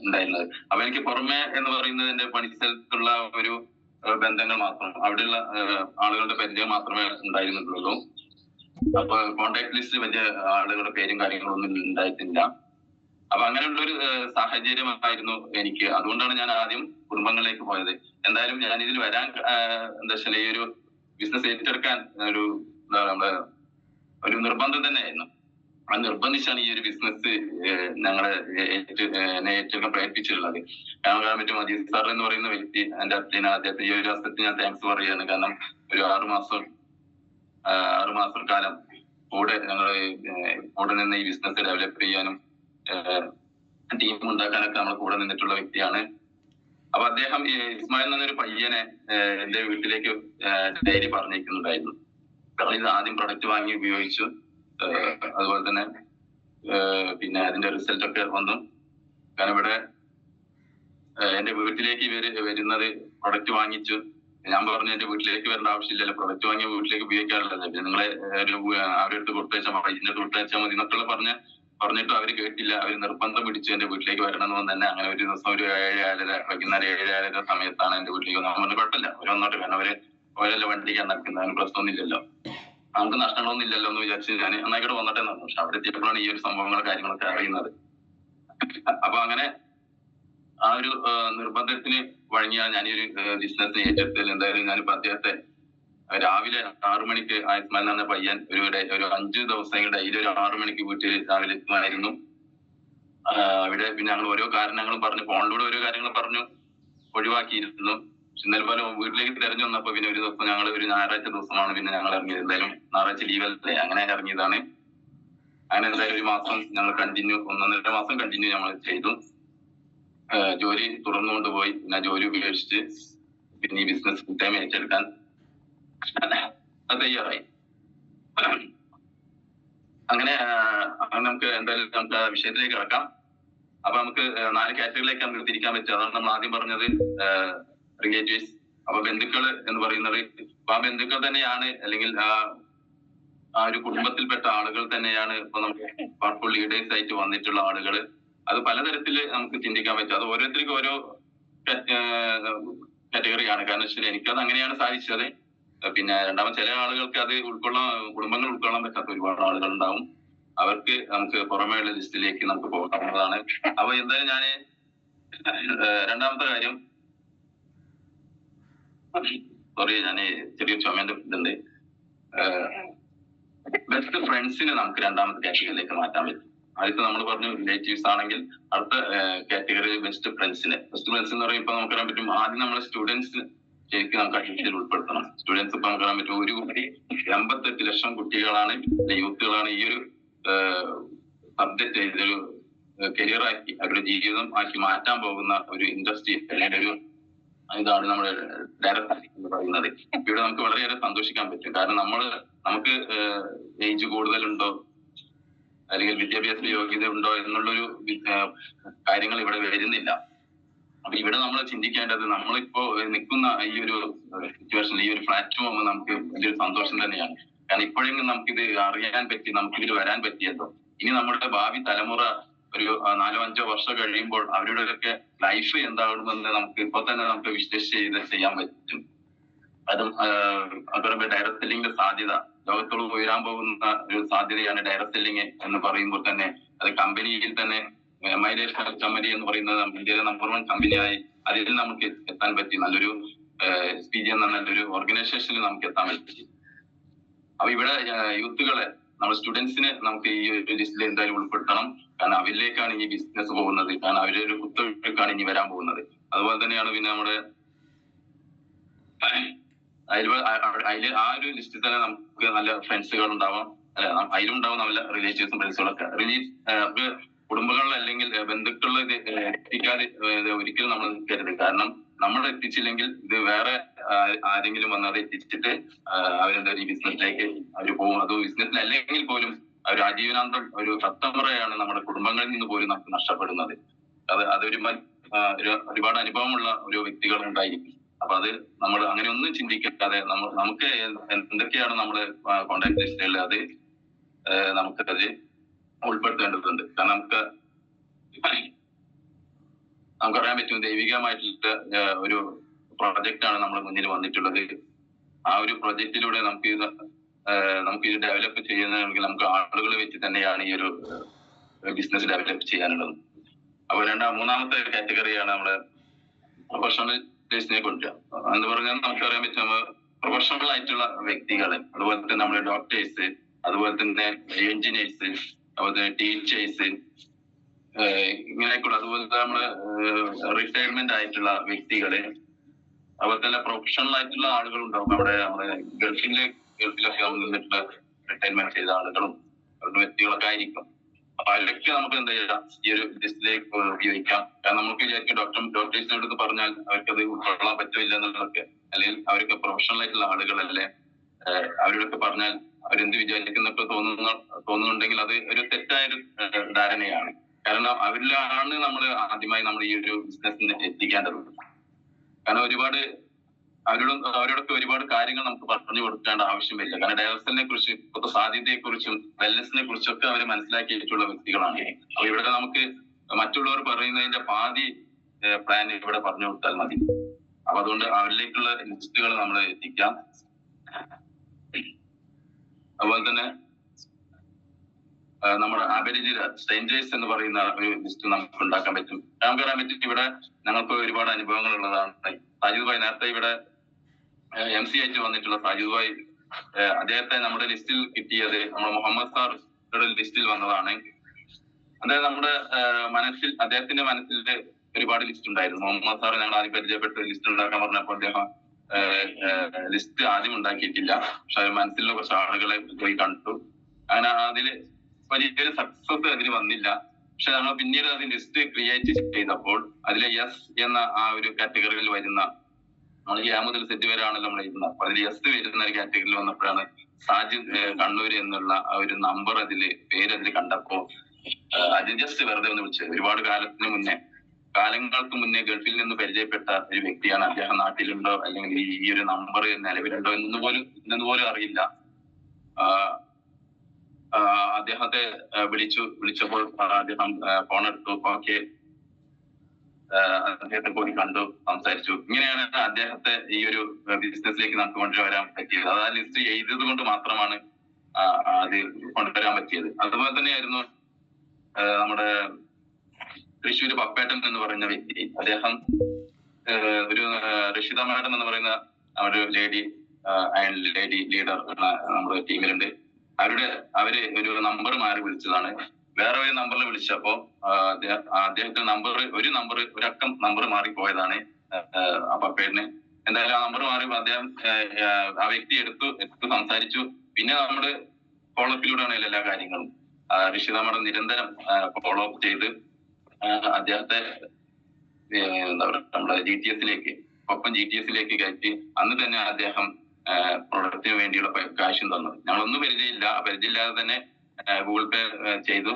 ഉണ്ടായിരുന്നത്. അപ്പൊ എനിക്ക് പുറമെ എന്ന് പറയുന്നത് എന്റെ പണിസ്ഥലത്തുള്ള ഒരു ബന്ധങ്ങൾ മാത്രം, അവിടെയുള്ള ആളുകളുടെ പരിചയം മാത്രമേ ഉണ്ടായിരുന്നുള്ളൂ. അപ്പൊ കോണ്ടാക്ട് ലിസ്റ്റ് വലിയ ആളുകളുടെ പേരും കാര്യങ്ങളൊന്നും ഉണ്ടായിട്ടില്ല. അപ്പൊ അങ്ങനെയുള്ള ഒരു സാഹചര്യമായിരുന്നു എനിക്ക്. അതുകൊണ്ടാണ് ഞാൻ ആദ്യം കുടുംബങ്ങളിലേക്ക് പോയത്. എന്തായാലും ഞാൻ ഇതിൽ വരാൻ എന്താ വെച്ചാൽ ഈ ഒരു ബിസിനസ് ഏറ്റെടുക്കാൻ ഒരു നിർബന്ധം തന്നെയായിരുന്നു. ആ നിർബന്ധിച്ചാണ് ഈ ഒരു ബിസിനസ് ഞങ്ങളെ എന്നെ ഏറ്റെടുക്കാൻ പ്രയത്നിച്ചിട്ടുള്ളത്. കാരണം മറ്റു മജീദ് സാർ എന്ന് പറയുന്ന വ്യക്തി എന്റെ അച്ഛന്, അദ്ദേഹത്തെ ഈ ഒരു അവസരത്തിൽ ഞാൻ താങ്ക്സ് പറയുകയാണ്. കാരണം ഒരു 6 മാസം കാലം കൂടെ നിന്ന് ഈ ബിസിനസ് ഡെവലപ്പ് ചെയ്യാനും ടീം ഉണ്ടാക്കാനൊക്കെ നമ്മൾ കൂടെ നിന്നിട്ടുള്ള വ്യക്തിയാണ്. അപ്പൊ അദ്ദേഹം ഇസ്മായിൽ എന്നൊരു പയ്യനെ എന്റെ വീട്ടിലേക്ക് ഡെയിലി പറഞ്ഞേക്കുന്നുണ്ടായിരുന്നു. കാരണം ഇത് ആദ്യം പ്രൊഡക്റ്റ് വാങ്ങി ഉപയോഗിച്ചു, അതുപോലെ തന്നെ പിന്നെ അതിന്റെ റിസൾട്ട് ഒക്കെ വന്നു. കാരണം ഇവിടെ എന്റെ വീട്ടിലേക്ക് വരുന്നത് പ്രൊഡക്റ്റ് വാങ്ങിച്ചു. ഞാൻ പറഞ്ഞു എന്റെ വീട്ടിലേക്ക് വരേണ്ട ആവശ്യമില്ലല്ലോ, പ്രൊഡക്റ്റ് വാങ്ങിയ വീട്ടിലേക്ക് ഉപയോഗിക്കാറുള്ളത്, നിങ്ങളെ അവരുടെ അടുത്ത് കൊടുത്തയച്ചാൽ മതി, ഇതിന്റെ അടുത്ത് കൊടുത്തയച്ചാൽ മതി എന്നൊക്കെ പറഞ്ഞിട്ട് അവര് കേട്ടില്ല. അവര് നിർബന്ധം പിടിച്ചു എന്റെ വീട്ടിലേക്ക് വരണമെന്ന് വന്ന് തന്നെ. അങ്ങനെ ഒരു ദിവസം ഒരു 7-7:30 വൈകുന്നേരം 7-7:30 സമയത്താണ് എന്റെ വീട്ടിലേക്ക് വന്നത്. നമ്മൾ കുഴപ്പമില്ല, അവർ വന്നോട്ടെ, കാരണം അവരെല്ലാം വണ്ടിക്കാൻ നടക്കുന്നത്, അതിന് പ്രശ്നമൊന്നും ഇല്ലല്ലോ, നമുക്ക് നഷ്ടങ്ങളൊന്നും ഇല്ലല്ലോ എന്ന് വിചാരിച്ച് ഞാൻ എന്നായിക്കോട്ടെ വന്നോട്ടെ എന്ന് പറഞ്ഞു. പക്ഷെ അവിടെ എത്തിയപ്പോഴാണ് ഈ ഒരു സംഭവങ്ങളും കാര്യങ്ങളൊക്കെ അറിയുന്നത്. അപ്പൊ അങ്ങനെ ആ ഒരു നിർബന്ധത്തിന് വഴങ്ങിയാണ് ഞാൻ ഈ ഒരു ബിസിനസ് ഏറ്റെടുത്തത്. എന്തായാലും ഞാനിപ്പോ അദ്ദേഹത്തെ രാവിലെ 6 മണിക്ക് ഇസ്മായിൽ എന്ന പയ്യൻ ഒരു 5 ദിവസം ഡെയിലി ഒരു 6 മണിക്ക് വീട്ടിൽ രാവിലെ എത്തുമായിരുന്നു. അവിടെ പിന്നെ ഞങ്ങൾ ഓരോ കാരണങ്ങളും പറഞ്ഞു, ഫോണിലൂടെ ഓരോ കാര്യങ്ങൾ പറഞ്ഞു ഒഴിവാക്കിയിരുന്നു. ഇന്നലെ പോലെ വീട്ടിലേക്ക് തെരഞ്ഞു വന്നപ്പോ പിന്നെ ഒരു ദിവസം ഞങ്ങൾ ഒരു ഞായറാഴ്ച ദിവസമാണ് പിന്നെ ഞങ്ങൾ ഇറങ്ങിയത്. എന്തായാലും ഞായറാഴ്ച ലീവല്ലേ, അങ്ങനെ ഇറങ്ങിയതാണ്. അങ്ങനെ എന്തായാലും ഒരു മാസം ഞങ്ങൾ 1.5 മാസം കണ്ടിന്യൂ ഞങ്ങൾ ചെയ്തു. ജോലി തുടർന്നുകൊണ്ട് പോയി. പിന്നെ ജോലി ഉപേക്ഷിച്ച് പിന്നെ ഈ ബിസിനസ് ഫുൾ ടൈം ഏറ്റെടുക്കാൻ തയ്യാറായി. അങ്ങനെ നമുക്ക് എന്തായാലും നമുക്ക് വിഷയത്തിലേക്ക് കിടക്കാം. അപ്പൊ നമുക്ക് 4 കാറ്റഗറിയിലേക്ക് നമുക്ക് തിരിക്കാൻ പറ്റും. അതാണ് നമ്മൾ ആദ്യം പറഞ്ഞത്, റിലേറ്റീവ്സ്. അപ്പൊ ബന്ധുക്കള് എന്ന് പറയുന്നത് ആ ബന്ധുക്കൾ തന്നെയാണ്, അല്ലെങ്കിൽ ആ ഒരു കുടുംബത്തിൽപ്പെട്ട ആളുകൾ തന്നെയാണ് ഇപ്പൊ നമുക്ക് പവർഫുൾ ലീഡേഴ്സ് ആയിട്ട് വന്നിട്ടുള്ള ആളുകൾ. അത് പലതരത്തില് നമുക്ക് ചിന്തിക്കാൻ പറ്റും. അത് ഓരോരുത്തർക്കും ഓരോ കാറ്റഗറിയാണ്. കാരണം വെച്ചാൽ എനിക്കത് അങ്ങനെയാണ് സാധിച്ചത്. പിന്നെ രണ്ടാമത് ചില ആളുകൾക്ക് അത് കുടുംബങ്ങൾ ഉൾക്കൊള്ളാൻ പറ്റാത്ത ഒരുപാട് ആളുകൾ ഉണ്ടാവും. അവർക്ക് നമുക്ക് പുറമേയുള്ള ലിസ്റ്റിലേക്ക് നമുക്ക് പോകാവുന്നതാണ്. അപ്പൊ എന്തായാലും ഞാന് രണ്ടാമത്തെ കാര്യം, സോറി ഞാൻ ചെറിയ ചുമന്റെ ഇതുണ്ട്. ബെസ്റ്റ് ഫ്രണ്ട്സിനെ നമുക്ക് രണ്ടാമത്തെ കാറ്റഗറിയിലേക്ക് മാറ്റാൻ പറ്റും. ആദ്യത്തെ നമ്മൾ പറഞ്ഞു റിലേറ്റീവ്സ് ആണെങ്കിൽ, അടുത്ത കാറ്റഗറി ബെസ്റ്റ് ഫ്രണ്ട്സിനെ. ബെസ്റ്റ് ഫ്രണ്ട്സ് എന്ന് പറയുമ്പോൾ നമുക്ക് പറയാൻ പറ്റും, ആദ്യം നമ്മളെ സ്റ്റുഡൻസ് ശരിക്കും നമുക്ക് ഇതിൽ ഉൾപ്പെടുത്തണം. സ്റ്റുഡൻസ് ഇപ്പൊ നമുക്ക് പറയാൻ പറ്റും 1.88 ലക്ഷം കുട്ടികളാണ്, യൂത്തുകളാണ് ഈ ഒരു സബ്ജക്ട് ഇതൊരു കരിയർ ആക്കി അവരുടെ ജീവിതം ആക്കി മാറ്റാൻ പോകുന്ന ഒരു ഇൻഡസ്ട്രി അല്ലെങ്കിൽ ഒരു ഇതാണ് നമ്മുടെ ഡയറക്ടർ എന്ന് പറയുന്നത്. ഇവിടെ നമുക്ക് വളരെയേറെ സന്തോഷിക്കാൻ പറ്റും. കാരണം നമുക്ക് ഏജ് കൂടുതലുണ്ടോ, അല്ലെങ്കിൽ വിദ്യാഭ്യാസ യോഗ്യത ഉണ്ടോ എന്നുള്ളൊരു കാര്യങ്ങൾ ഇവിടെ വരുന്നില്ല. അപ്പൊ ഇവിടെ നമ്മൾ ചിന്തിക്കേണ്ടത്, നമ്മളിപ്പോ നിൽക്കുന്ന ഈ ഒരു സിറ്റുവേഷനിൽ, ഈ ഒരു പ്ലാറ്റ്ഫോം നമുക്ക് വലിയൊരു സന്തോഷം തന്നെയാണ്. കാരണം ഇപ്പോഴെങ്കിലും നമുക്കിത് അറിയാൻ പറ്റി, നമുക്കിതിൽ വരാൻ പറ്റിയല്ലോ. ഇനി നമ്മുടെ ഭാവി തലമുറ ഒരു 4-5 വർഷം കഴിയുമ്പോൾ അവരുടെയൊക്കെ ലൈഫ് എന്താകുമെന്ന് നമുക്ക് ഇപ്പൊ തന്നെ നമുക്ക് വിശ്ലേഷിച്ച് ചെയ്യാൻ പറ്റും. അതും അതോടൊപ്പം ഡയറക്ട് സെല്ലിംഗിന്റെ സാധ്യത ലോകത്തോളം ഉയരാൻ പോകുന്ന ഒരു സാധ്യതയാണ് ഡയറക്ട് സെല്ലിംഗ് എന്ന് പറയുമ്പോൾ തന്നെ. അത് കമ്പനിയിൽ തന്നെ മൈലേജ് കമ്പനി എന്ന് പറയുന്നത് ഇന്ത്യയിലെ നമ്പർ 1 കമ്പനിയായി അതിൽ നമുക്ക് എത്താൻ പറ്റി. നല്ലൊരു SPG എന്ന നല്ലൊരു ഓർഗനൈസേഷനിൽ നമുക്ക് എത്താൻ പറ്റി. അപ്പൊ ഇവിടെ യൂത്തുകളെ, നമ്മുടെ സ്റ്റുഡൻസിനെ നമുക്ക് ഈ ഒരു ലിസ്റ്റിൽ എന്തായാലും ഉൾപ്പെടുത്തണം. കാരണം അവരിലേക്കാണ് ഈ ബിസിനസ് പോകുന്നത്. കാരണം അവരുടെ ഒരു കുത്തകൾക്കാണ് ഇനി വരാൻ പോകുന്നത്. അതുപോലെ തന്നെയാണ് പിന്നെ നമ്മുടെ അതിൽ ആ ഒരു ലിസ്റ്റിൽ തന്നെ നമുക്ക് നല്ല ഫ്രണ്ട്സുകൾ ഉണ്ടാവാം, അതിലുണ്ടാവും നല്ല റിലേറ്റീവ്സും ഫ്രണ്ട്സുകളൊക്കെ. കുടുംബങ്ങളിൽ അല്ലെങ്കിൽ ബന്ധുക്കളിൽ എത്തിക്കാതെ ഒരിക്കലും നമ്മൾ നിൽക്കരുത്. കാരണം നമ്മൾ എത്തിച്ചില്ലെങ്കിൽ ഇത് വേറെ ആരെങ്കിലും വന്ന് അത് എത്തിച്ചിട്ട് അവരെന്താ ഈ ബിസിനസ്സിലേക്ക് അവർ പോകും. അത് ബിസിനസ്സിൽ അല്ലെങ്കിൽ പോലും അവർ ആജീവനാന്തം ഒരു കസ്റ്റമറെയാണ് നമ്മുടെ കുടുംബങ്ങളിൽ നിന്ന് പോലും നമുക്ക് നഷ്ടപ്പെടുന്നത്. അതൊരു ഒരുപാട് അനുഭവമുള്ള ഒരു വ്യക്തികൾ ഉണ്ടായിരിക്കും. അപ്പൊ അത് നമ്മൾ അങ്ങനെ ഒന്നും ചിന്തിക്കാതെ നമുക്ക് എന്തൊക്കെയാണ് നമ്മുടെ കോണ്ടാക്ട് ലിസ്റ്റുകളിൽ അത് നമുക്കത് ഉൾപ്പെടുത്തേണ്ടതുണ്ട്. കാരണം നമുക്കറിയാൻ പറ്റും, ദൈവികമായിട്ടുള്ള ഒരു പ്രൊജക്റ്റാണ് നമ്മുടെ മുന്നിൽ വന്നിട്ടുള്ളത്. ആ ഒരു പ്രൊജക്റ്റിലൂടെ നമുക്ക് ഇത് ഡെവലപ്പ് ചെയ്യുന്നതെങ്കിൽ നമുക്ക് ആളുകൾ വെച്ച് തന്നെയാണ് ഈ ഒരു ബിസിനസ് ഡെവലപ്പ് ചെയ്യാനുള്ളത്. അപ്പൊ മൂന്നാമത്തെ കാറ്റഗറിയാണ് നമ്മുടെ പ്രൊഫഷണലിസ്റ്റിനെ കൊണ്ടുവരിക എന്ന് പറഞ്ഞാൽ നമുക്കറിയാൻ പറ്റും, പ്രൊഫഷണൽ ആയിട്ടുള്ള വ്യക്തികളെ, അതുപോലെ തന്നെ നമ്മുടെ ഡോക്ടേഴ്സ്, അതുപോലെ തന്നെ എഞ്ചിനീയേഴ്സ്, അതുപോലെ തന്നെ ടീച്ചേഴ്സ്, ഇങ്ങനെയൊക്കെയുള്ള, അതുപോലെ നമ്മള് റിട്ടയർമെന്റ് ആയിട്ടുള്ള വ്യക്തികള്, അതുപോലെ തന്നെ പ്രൊഫഷണൽ ആയിട്ടുള്ള ആളുകൾ ഉണ്ടാവും. നമ്മുടെ ഗൾഫിലൊക്കെ നിന്നിട്ടുള്ള റിട്ടയർമെന്റ് ചെയ്ത ആളുകളും വ്യക്തികളൊക്കെ ആയിരിക്കും. അപ്പൊ അതിലൊക്കെ നമുക്ക് എന്താ ചെയ്യാം, ഈ ഒരു ലിസ്റ്റിലേക്ക് ഉപയോഗിക്കാം. കാരണം നമുക്ക് വിചാരിക്കും ഡോക്ടേഴ്സിന്റെ അടുത്ത് പറഞ്ഞാൽ അവർക്കത് ഉൾക്കൊള്ളാൻ പറ്റില്ല എന്നുള്ളതൊക്കെ, അല്ലെങ്കിൽ അവരൊക്കെ പ്രൊഫഷണൽ ആയിട്ടുള്ള ആളുകളല്ലേ, അവരോടൊക്കെ പറഞ്ഞാൽ അവരെന്ത് വിചാരിക്കുന്നൊക്കെ തോന്നുന്നുണ്ടെങ്കിൽ അത് ഒരു തെറ്റായൊരു ധാരണയാണ്. കാരണം അവരിലാണ് നമ്മൾ ആദ്യമായി നമ്മൾ ഈ ഒരു ബിസിനസ്സിന് എത്തിക്കേണ്ടത്. കാരണം അവരോടൊക്കെ ഒരുപാട് കാര്യങ്ങൾ നമുക്ക് പറഞ്ഞു കൊടുക്കേണ്ട ആവശ്യമില്ല. കാരണം ഡയറക്ടറിനെ കുറിച്ച്, ഇപ്പോഴത്തെ സാധ്യതയെ കുറിച്ചും വെൽനെസിനെ കുറിച്ചും ഒക്കെ അവർ മനസ്സിലാക്കിയിട്ടുള്ള വ്യക്തികളാണ്. അപ്പൊ ഇവിടെ നമുക്ക് മറ്റുള്ളവർ പറയുന്നതിന്റെ പാതി പ്ലാൻ ഇവിടെ പറഞ്ഞു കൊടുത്താൽ മതി. അപ്പൊ അതുകൊണ്ട് അവരിലേക്കുള്ള ലിസ്റ്റുകൾ നമ്മൾ എത്തിക്കാം. അതുപോലെ തന്നെ നമ്മുടെ അപരിചിത സ്ട്രേഞ്ചേഴ്സ് എന്ന് പറയുന്ന ഒരു ലിസ്റ്റ് നമുക്ക് ഉണ്ടാക്കാൻ പറ്റും. നമുക്കറിയാൻ പറ്റും, ഇവിടെ ഞങ്ങൾക്ക് ഒരുപാട് അനുഭവങ്ങൾ ഉള്ളതാണ്. സാജിദ് ഭായ് നേരത്തെ ഇവിടെ MC ആയിട്ട് വന്നിട്ടുള്ള സാജിദ് ഭായ്, അദ്ദേഹത്തെ നമ്മുടെ ലിസ്റ്റിൽ കിട്ടിയത് നമ്മുടെ മുഹമ്മദ് സാറുടെ ലിസ്റ്റിൽ വന്നതാണ്. അതായത് നമ്മുടെ അദ്ദേഹത്തിന്റെ മനസ്സിൽ ഒരുപാട് ലിസ്റ്റ് ഉണ്ടായിരുന്നു. മുഹമ്മദ് സാർ ഞങ്ങൾ ആദ്യം പരിചയപ്പെട്ട് ലിസ്റ്റ് ഉണ്ടാക്കാൻ പറഞ്ഞപ്പോൾ അദ്ദേഹം ലിസ്റ്റ് ആദ്യം ഉണ്ടാക്കിയിട്ടില്ല. പക്ഷെ മനസ്സിലുള്ള കുറച്ച് ആളുകളെ പോയി കണ്ടു. അങ്ങനെ അതില് വലിയൊരു സക്സസ് അതിന് വന്നില്ല. പക്ഷെ നമ്മൾ പിന്നീട് അത് ലിസ്റ്റ് ക്രിയേറ്റ് ചെയ്തപ്പോൾ അതിൽ യെസ് എന്ന ആ ഒരു കാറ്റഗറിയിൽ വരുന്ന, നമ്മൾ A മുതൽ Z വരെയാണല്ലോ നമ്മൾ എഴുതുന്നത്. അപ്പൊ അതിൽ യെസ് വരുന്ന ഒരു കാറ്റഗറിയിൽ വന്നപ്പോഴാണ് സാജിദ് കണ്ണൂർ എന്നുള്ള ആ ഒരു നമ്പർ പേരതിൽ കണ്ടപ്പോ അത് ജസ്റ്റ് വെറുതെ ഒന്ന് വിളിച്ചത്. ഒരുപാട് കാലങ്ങൾക്ക് മുന്നേ ഗൾഫിൽ നിന്ന് പരിചയപ്പെട്ട ഒരു വ്യക്തിയാണ്. അദ്ദേഹം നാട്ടിലുണ്ടോ അല്ലെങ്കിൽ ഈ ഒരു നമ്പർ നിലവിലുണ്ടോ എന്നതുപോലും അറിയില്ല. അദ്ദേഹത്തെ വിളിച്ചപ്പോൾ അദ്ദേഹം ഫോൺ എടുത്തു. ഓക്കെ, അദ്ദേഹത്തെ പോയി കണ്ടു, സംസാരിച്ചു. ഇങ്ങനെയാണ് അദ്ദേഹത്തെ ഈ ഒരു ബിസിനസ്സിലേക്ക് നമുക്ക് കൊണ്ടുവരാൻ പറ്റിയത്. അത് ആ ലിസ്റ്റ് എഴുതിയത് കൊണ്ട് മാത്രമാണ് അത് കൊണ്ടുവരാൻ പറ്റിയത്. അതുപോലെ തന്നെയായിരുന്നു നമ്മുടെ തൃശ്ശൂർ പപ്പേട്ടൻ എന്ന് പറയുന്ന വ്യക്തി. അദ്ദേഹം ഒരു റഷിദ മാഡം എന്ന് പറയുന്ന ഒരു ലേഡി ലീഡർ നമ്മുടെ ടീമിലുണ്ട്. അവര് ഒരു നമ്പർ മാറി വിളിച്ചതാണ്. വേറെ ഒരു നമ്പറിൽ വിളിച്ചപ്പോ അദ്ദേഹത്തിന്റെ ഒരക്കം നമ്പർ മാറിപ്പോയതാണ് ആ പപ്പേട്ടിന്. എന്തായാലും ആ നമ്പർ മാറി അദ്ദേഹം ആ വ്യക്തി എടുത്തു സംസാരിച്ചു. പിന്നെ നമ്മുടെ ഫോളോ അപ്പിലൂടെയാണ് എല്ലാ കാര്യങ്ങളും. ഋഷിത മാഡം നിരന്തരം ഫോളോ അപ്പ് ചെയ്ത് അദ്ദേഹത്തെ എന്താ പറയുക, നമ്മുടെ GTS-ലേക്ക് കയറ്റി. അന്ന് തന്നെ അദ്ദേഹം പ്രൊഡക്റ്റിന് വേണ്ടിയുള്ള കാശും തന്നു. ഞങ്ങളൊന്നും പരിചയമില്ലാതെ തന്നെ ഗൂഗിൾ പേ ചെയ്തു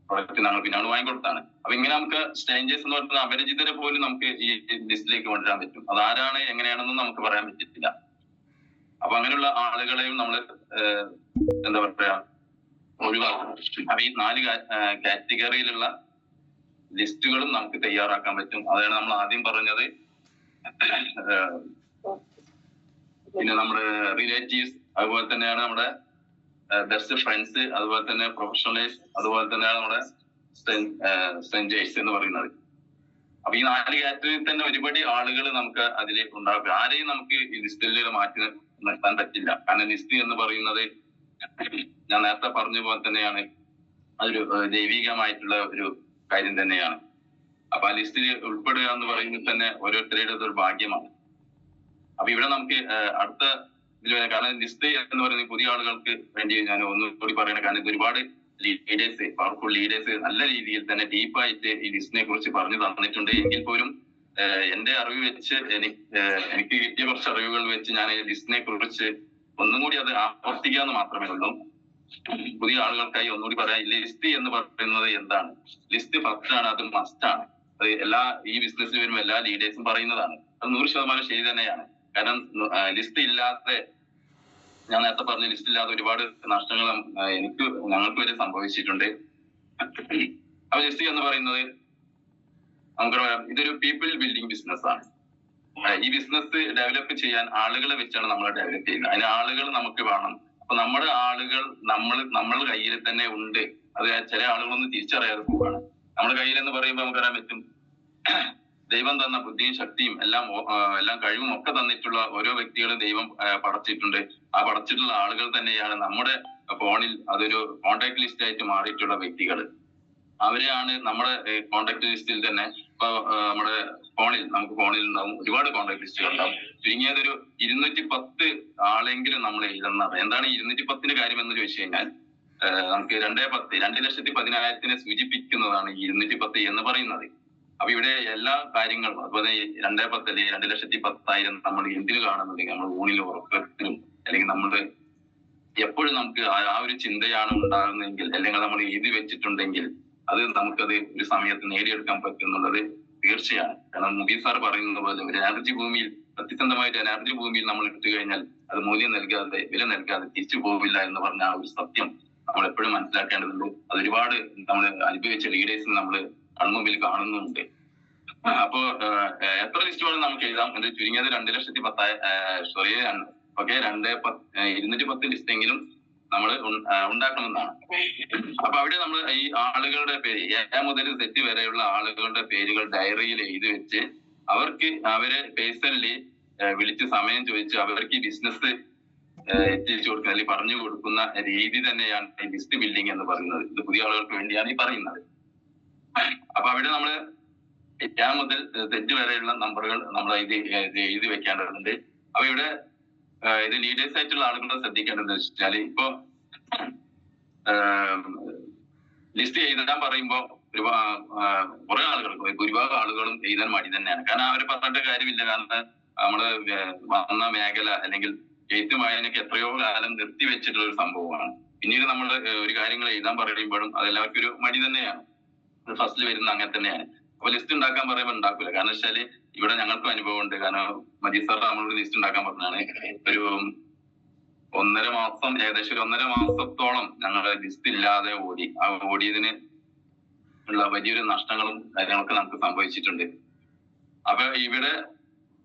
പ്രൊഡക്റ്റ് ഞങ്ങൾ പിന്നെ വാങ്ങിക്കൊടുത്താണ്. അപ്പൊ ഇങ്ങനെ നമുക്ക് സ്ട്രേഞ്ചേഴ്സ് എന്ന് പറഞ്ഞാൽ അപരിചിതരെ പോലും നമുക്ക് ഈ ലിസ്റ്റിലേക്ക് കൊണ്ടുവരാൻ പറ്റും. അത് ആരാണ് എങ്ങനെയാണെന്നും നമുക്ക് പറയാൻ പറ്റില്ല. അപ്പൊ അങ്ങനെയുള്ള ആളുകളെയും നമ്മൾ എന്താ പറയാ ഒഴിവാക്കണം. അപ്പൊ ഈ 4 കാറ്റഗറിയിലുള്ള ലിസ്റ്റുകളും നമുക്ക് തയ്യാറാക്കാൻ പറ്റും. അതാണ് നമ്മൾ ആദ്യം പറഞ്ഞത്. പിന്നെ നമ്മുടെ റിലേറ്റീവ്സ്, അതുപോലെ തന്നെയാണ് നമ്മുടെ ബെസ്റ്റ് ഫ്രണ്ട്സ്, അതുപോലെ തന്നെ പ്രൊഫഷണൽസ്, അതുപോലെ തന്നെയാണ് നമ്മുടെ സ്ട്രേഞ്ചേഴ്സ് എന്ന് പറയുന്നത്. അപ്പൊ ഈ 4 കാറ്റഗറിയിൽ തന്നെ ഒരുപാട് ആളുകൾ നമുക്ക് അതിലേക്ക് ഉണ്ടാകും. ആരെയും നമുക്ക് ഈ ലിസ്റ്റിൽ മാറ്റി നിർത്താൻ പറ്റില്ല. കാരണം ലിസ്റ്റ് എന്ന് പറയുന്നത് ഞാൻ നേരത്തെ പറഞ്ഞ പോലെ തന്നെയാണ് അതൊരു ദൈവികമായിട്ടുള്ള ഒരു കാര്യം തന്നെയാണ്. അപ്പൊ ആ ലിസ്റ്റിൽ ഉൾപ്പെടുക എന്ന് പറയുന്നത് തന്നെ ഓരോരുത്തരുടെ ഒരു ഭാഗ്യമാണ്. അപ്പൊ ഇവിടെ നമുക്ക് അടുത്ത ഇതിൽ കാരണം ലിസ്റ്റ് എന്ന് പറയുന്നത് പുതിയ ആളുകൾക്ക് വേണ്ടി ഞാൻ ഒന്നുകൂടി പറയണം. കാരണം ഒരുപാട് ലീഡേഴ്സ്, പവർഫുൾ ലീഡേഴ്സ് നല്ല രീതിയിൽ തന്നെ ഡീപ്പായിട്ട് ഈ ലിസ്റ്റിനെ കുറിച്ച് പറഞ്ഞു തന്നിട്ടുണ്ട്. എങ്കിൽ പോലും എന്റെ അറിവ് വെച്ച് എനിക്ക് കിട്ടിയ കുറച്ച് അറിവുകൾ വെച്ച് ഞാൻ ഈ ലിസ്റ്റിനെ കുറിച്ച് ഒന്നും കൂടി അത് ആവർത്തിക്കാന്ന് മാത്രമേ ഉള്ളൂ. പുതിയ ആളുകൾക്കായി ഒന്നുകൂടി പറയാം. ലിസ്റ്റ് എന്ന് പറയുന്നത് എന്താണ്? ലിസ്റ്റ് ഫസ്റ്റ് ആണ്, അത് മസ്റ്റ് ആണ്. അത് എല്ലാ ഈ ബിസിനസ്സിൽ വരുമ്പോൾ എല്ലാ ലീഡേഴ്സും പറയുന്നതാണ്. അത് 100% ശരി തന്നെയാണ്. കാരണം ലിസ്റ്റ് ഇല്ലാതെ, ഞാൻ നേരത്തെ പറഞ്ഞ ലിസ്റ്റ് ഇല്ലാതെ ഒരുപാട് നഷ്ടങ്ങൾ ഞങ്ങൾക്ക് വരെ സംഭവിച്ചിട്ടുണ്ട്. അപ്പൊ ലിസ്റ്റ് എന്ന് പറയുന്നത് നമുക്ക് ഇതൊരു പീപ്പിൾ ബിൽഡിംഗ് ബിസിനസ് ആണ്. ഈ ബിസിനസ് ഡെവലപ്പ് ചെയ്യാൻ ആളുകളെ വെച്ചാണ് നമ്മൾ ഡെവലപ്പ് ചെയ്യുന്നത്. അതിന് ആളുകൾ നമുക്ക് വേണം. അപ്പൊ നമ്മുടെ ആളുകൾ നമ്മൾ കയ്യിൽ തന്നെ ഉണ്ട്. അത് ചില ആളുകളൊന്നും തിരിച്ചറിയാതെ പോവാണ്. നമ്മുടെ കയ്യിൽ എന്ന് പറയുമ്പോൾ നമുക്കറിയാൻ പറ്റും, ദൈവം തന്ന ബുദ്ധിയും ശക്തിയും എല്ലാം കഴിവും ഒക്കെ തന്നിട്ടുള്ള ഓരോ വ്യക്തികളും ദൈവം പടച്ചിട്ടുണ്ട്. ആ പടച്ചിട്ടുള്ള ആളുകൾ തന്നെയാണ് നമ്മുടെ ഫോണിൽ അതൊരു കോണ്ടാക്ട് ലിസ്റ്റ് ആയിട്ട് മാറിയിട്ടുള്ള വ്യക്തികൾ. അവരെയാണ് നമ്മുടെ കോണ്ടാക്ട് ലിസ്റ്റിൽ തന്നെ. ഇപ്പൊ നമ്മുടെ നമുക്ക് ഫോണിൽ ഉണ്ടാവും ഒരുപാട് കോണ്ടാക്ട് ലിസ്റ്റുകൾ ഉണ്ടാവും. ചുരുങ്ങിയതൊരു 210 ആളെങ്കിലും നമ്മൾ എഴുതുന്നത്. എന്താണ് 210 കാര്യം എന്ന് ചോദിച്ചു കഴിഞ്ഞാൽ, നമുക്ക് 2,10,000 സൂചിപ്പിക്കുന്നതാണ് ഈ 210 എന്ന് പറയുന്നത്. അപ്പൊ ഇവിടെ എല്ലാ കാര്യങ്ങളും അതുപോലെ 2,10 അല്ലെങ്കിൽ 2,10,000 നമ്മൾ എന്തിനു കാണുന്നുണ്ടെങ്കിൽ നമ്മൾ ഊണിലും ഉറക്കത്തിലും അല്ലെങ്കിൽ നമ്മുടെ എപ്പോഴും നമുക്ക് ആ ഒരു ചിന്തയാണ് ഉണ്ടാകുന്നതെങ്കിൽ അല്ലെങ്കിൽ നമ്മൾ എഴുതി വെച്ചിട്ടുണ്ടെങ്കിൽ അത് നമുക്കത് ഒരു സമയത്ത് നേടിയെടുക്കാൻ പറ്റുന്നുള്ളത് തീർച്ചയാണ്. കാരണം മുബീർ സാർ പറയുന്നത് പോലെ ഒരു എനർജി ഭൂമിയിൽ, സത്യസന്ധമായിട്ട് എനർജി ഭൂമിയിൽ നമ്മൾ ഇട്ടു കഴിഞ്ഞാൽ അത് മൂല്യം നൽകാതെ, വില നൽകാതെ തിരിച്ചു പോവില്ല എന്ന് പറഞ്ഞ ആ ഒരു സത്യം നമ്മൾ എപ്പോഴും മനസ്സിലാക്കേണ്ടതുണ്ട്. അത് ഒരുപാട് നമ്മൾ അനുഭവിച്ച ലീഡേഴ്സിന് നമ്മൾ കൺമുമ്പിൽ കാണുന്നുണ്ട്. അപ്പോ എത്ര ലിസ്റ്റ് വേണം നമുക്ക് എഴുതാം? എന്ന് ചുരുങ്ങിയത് 210 ലിസ്റ്റ് എങ്കിലും നമ്മൾ ഉണ്ടാക്കണമെന്നാണ്. അപ്പൊ അവിടെ നമ്മൾ ഈ ആളുകളുടെ പേര് A മുതൽ Z വരെയുള്ള ആളുകളുടെ പേരുകൾ ഡയറിയിൽ എഴുതി വെച്ച് അവരെ പേഴ്സണലി വിളിച്ച് സമയം ചോദിച്ച് അവർക്ക് ഈ ബിസിനസ് എത്തിച്ചു കൊടുക്കുന്ന അല്ലെങ്കിൽ പറഞ്ഞു കൊടുക്കുന്ന രീതി തന്നെയാണ് ഈ ലിസ്റ്റ് ബിൽഡിംഗ് എന്ന് പറയുന്നത്. ഇത് പുതിയ ആളുകൾക്ക് വേണ്ടിയാണ് ഈ പറയുന്നത്. അപ്പൊ അവിടെ നമ്മള് A മുതൽ Z വരെയുള്ള നമ്പറുകൾ നമ്മൾ എഴുതി വെക്കേണ്ടതുണ്ട്. അപ്പൊ ഇവിടെ ഇത് ലീഡേഴ്സ് ആയിട്ടുള്ള ആളുകളെ ശ്രദ്ധിക്കേണ്ടതെന്ന് വെച്ചാൽ, ഇപ്പൊ ലിസ്റ്റ് എഴുതാൻ പറയുമ്പോ കുറെ ആളുകൾക്ക് ഭൂരിഭാഗം ആളുകളും എഴുതാൻ മടി തന്നെയാണ്. കാരണം അവരെ പറഞ്ഞിട്ട് കാര്യമില്ല. കാരണം നമ്മള് വന്ന മേഖല അല്ലെങ്കിൽ എഴുത്തും വായനയൊക്കെ എത്രയോ കാലം നിർത്തി വെച്ചിട്ടുള്ള ഒരു സംഭവമാണ്. പിന്നീട് നമ്മൾ ഒരു കാര്യങ്ങൾ എഴുതാൻ പറയുമ്പോഴും അതെല്ലാവർക്കും ഒരു മടി തന്നെയാണ്. ഫസ്റ്റിൽ വരുന്ന അങ്ങനെ തന്നെയാണ്. അപ്പൊ ലിസ്റ്റ് ഉണ്ടാക്കാൻ പറയുമ്പോൾ ഉണ്ടാക്കില്ല. കാരണം വെച്ചാല് ഇവിടെ ഞങ്ങൾക്കും അനുഭവം ഉണ്ട്. കാരണം മജീദ് സാർ നമ്മളോട് ലിസ്റ്റ് ഉണ്ടാക്കാൻ പറഞ്ഞാണ്. ഒരു 1.5 മാസം, ഏകദേശം ഒരു 1.5 മാസത്തോളം ഞങ്ങൾ ലിസ്റ്റ് ഇല്ലാതെ ഓടി. ആ ഓടിയതിന് ഉള്ള വലിയൊരു നഷ്ടങ്ങളും കാര്യങ്ങളൊക്കെ നമുക്ക് സംഭവിച്ചിട്ടുണ്ട്. അപ്പൊ ഇവിടെ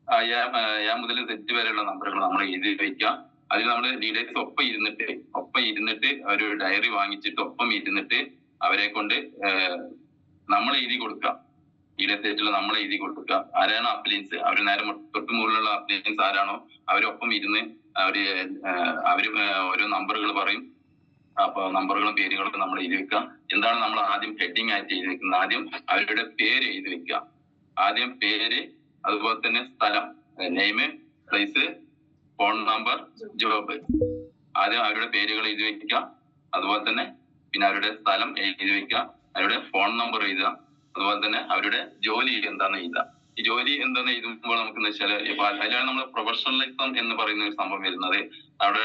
A മുതൽ Z വരെയുള്ള നമ്പറുകൾ നമ്മൾ എഴുതി വയ്ക്കാം. അതിൽ നമ്മൾ ലീഡേഴ്സ് ഒപ്പം ഇരുന്നിട്ട് ഒരു ഡയറി വാങ്ങിച്ചിട്ട് ഒപ്പം ഇരുന്നിട്ട് അവരെ കൊണ്ട് നമ്മൾ എഴുതി കൊടുക്കാം. ലീഡേഴ്സ് നമ്മൾ എഴുതി കൊടുക്കുക. ആരാണോ അപ്ലയൻസ്, അവർ നേരെ തൊട്ട് മുകളിലുള്ള അപ്ലയൻസ് ആരാണോ അവരൊപ്പം ഇരുന്ന് അവര് ഓരോ നമ്പറുകൾ പറയും. അപ്പൊ നമ്പറുകളും പേരുകളും നമ്മൾ എഴുതി വെക്കുക. എന്താണ് നമ്മൾ ആദ്യം ഹെഡിങ് ആയിട്ട് എഴുതി വെക്കുന്നത്? ആദ്യം അവരുടെ പേര് എഴുതി വെക്കുക. ആദ്യം പേര്, അതുപോലെ തന്നെ സ്ഥലം, name, place, phone number, job. ആദ്യം അവരുടെ പേരുകൾ എഴുതി വെക്കുക. അതുപോലെ തന്നെ പിന്നെ അവരുടെ സ്ഥലം എഴുതി വെക്കുക. അവരുടെ ഫോൺ നമ്പർ എഴുതുക. അതുപോലെ തന്നെ അവരുടെ ജോലി എന്താണെന്ന് എഴുതുക. ഈ ജോലി എന്താന്ന് എഴുതുമ്പോൾ നമുക്ക് എന്ന് വെച്ചാൽ അതിലാണ് നമ്മൾ പ്രൊഫഷണലിസം എന്ന് പറയുന്ന ഒരു സംഭവം വരുന്നത്. അവിടെ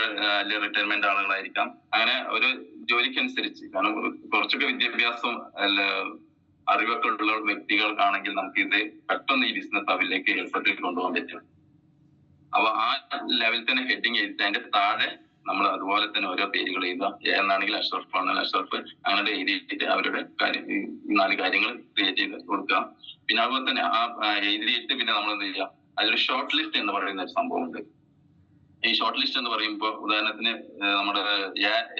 റിട്ടയർമെന്റ് ആളുകളായിരിക്കാം. അങ്ങനെ ഒരു ജോലിക്കനുസരിച്ച്, കാരണം കുറച്ചൊക്കെ വിദ്യാഭ്യാസം അറിവൊക്കെ ഉള്ള വ്യക്തികൾക്കാണെങ്കിൽ നമുക്ക് ഇത് പെട്ടെന്ന് ഈ ബിസിനസ് അവരിലേക്ക് എളുപ്പത്തിൽ കൊണ്ടുപോകാൻ പറ്റും. അപ്പൊ ആ ലെവലിൽ തന്നെ ഹെഡിങ് എഴുതി അതിന്റെ താഴെ നമ്മൾ അതുപോലെ തന്നെ ഓരോ പേരുകൾ എഴുതുക. എന്നാണെങ്കിൽ അഷ്റഫ് ആണെങ്കിൽ അഷ്റഫ്, അങ്ങനെ എഴുതിയിട്ട് അവരുടെ കാര്യം ഈ 4 കാര്യങ്ങൾ ക്രിയേറ്റ് ചെയ്ത് കൊടുക്കുക. പിന്നെ അതുപോലെ തന്നെ ആ എഴുതിയിട്ട് പിന്നെ നമ്മൾ എന്ത് ചെയ്യുക, അതിലൊരു ഷോർട്ട് ലിസ്റ്റ് എന്ന് പറയുന്ന ഒരു സംഭവം ഉണ്ട്. ഈ ഷോർട്ട് ലിസ്റ്റ് എന്ന് പറയുമ്പോൾ ഉദാഹരണത്തിന് നമ്മുടെ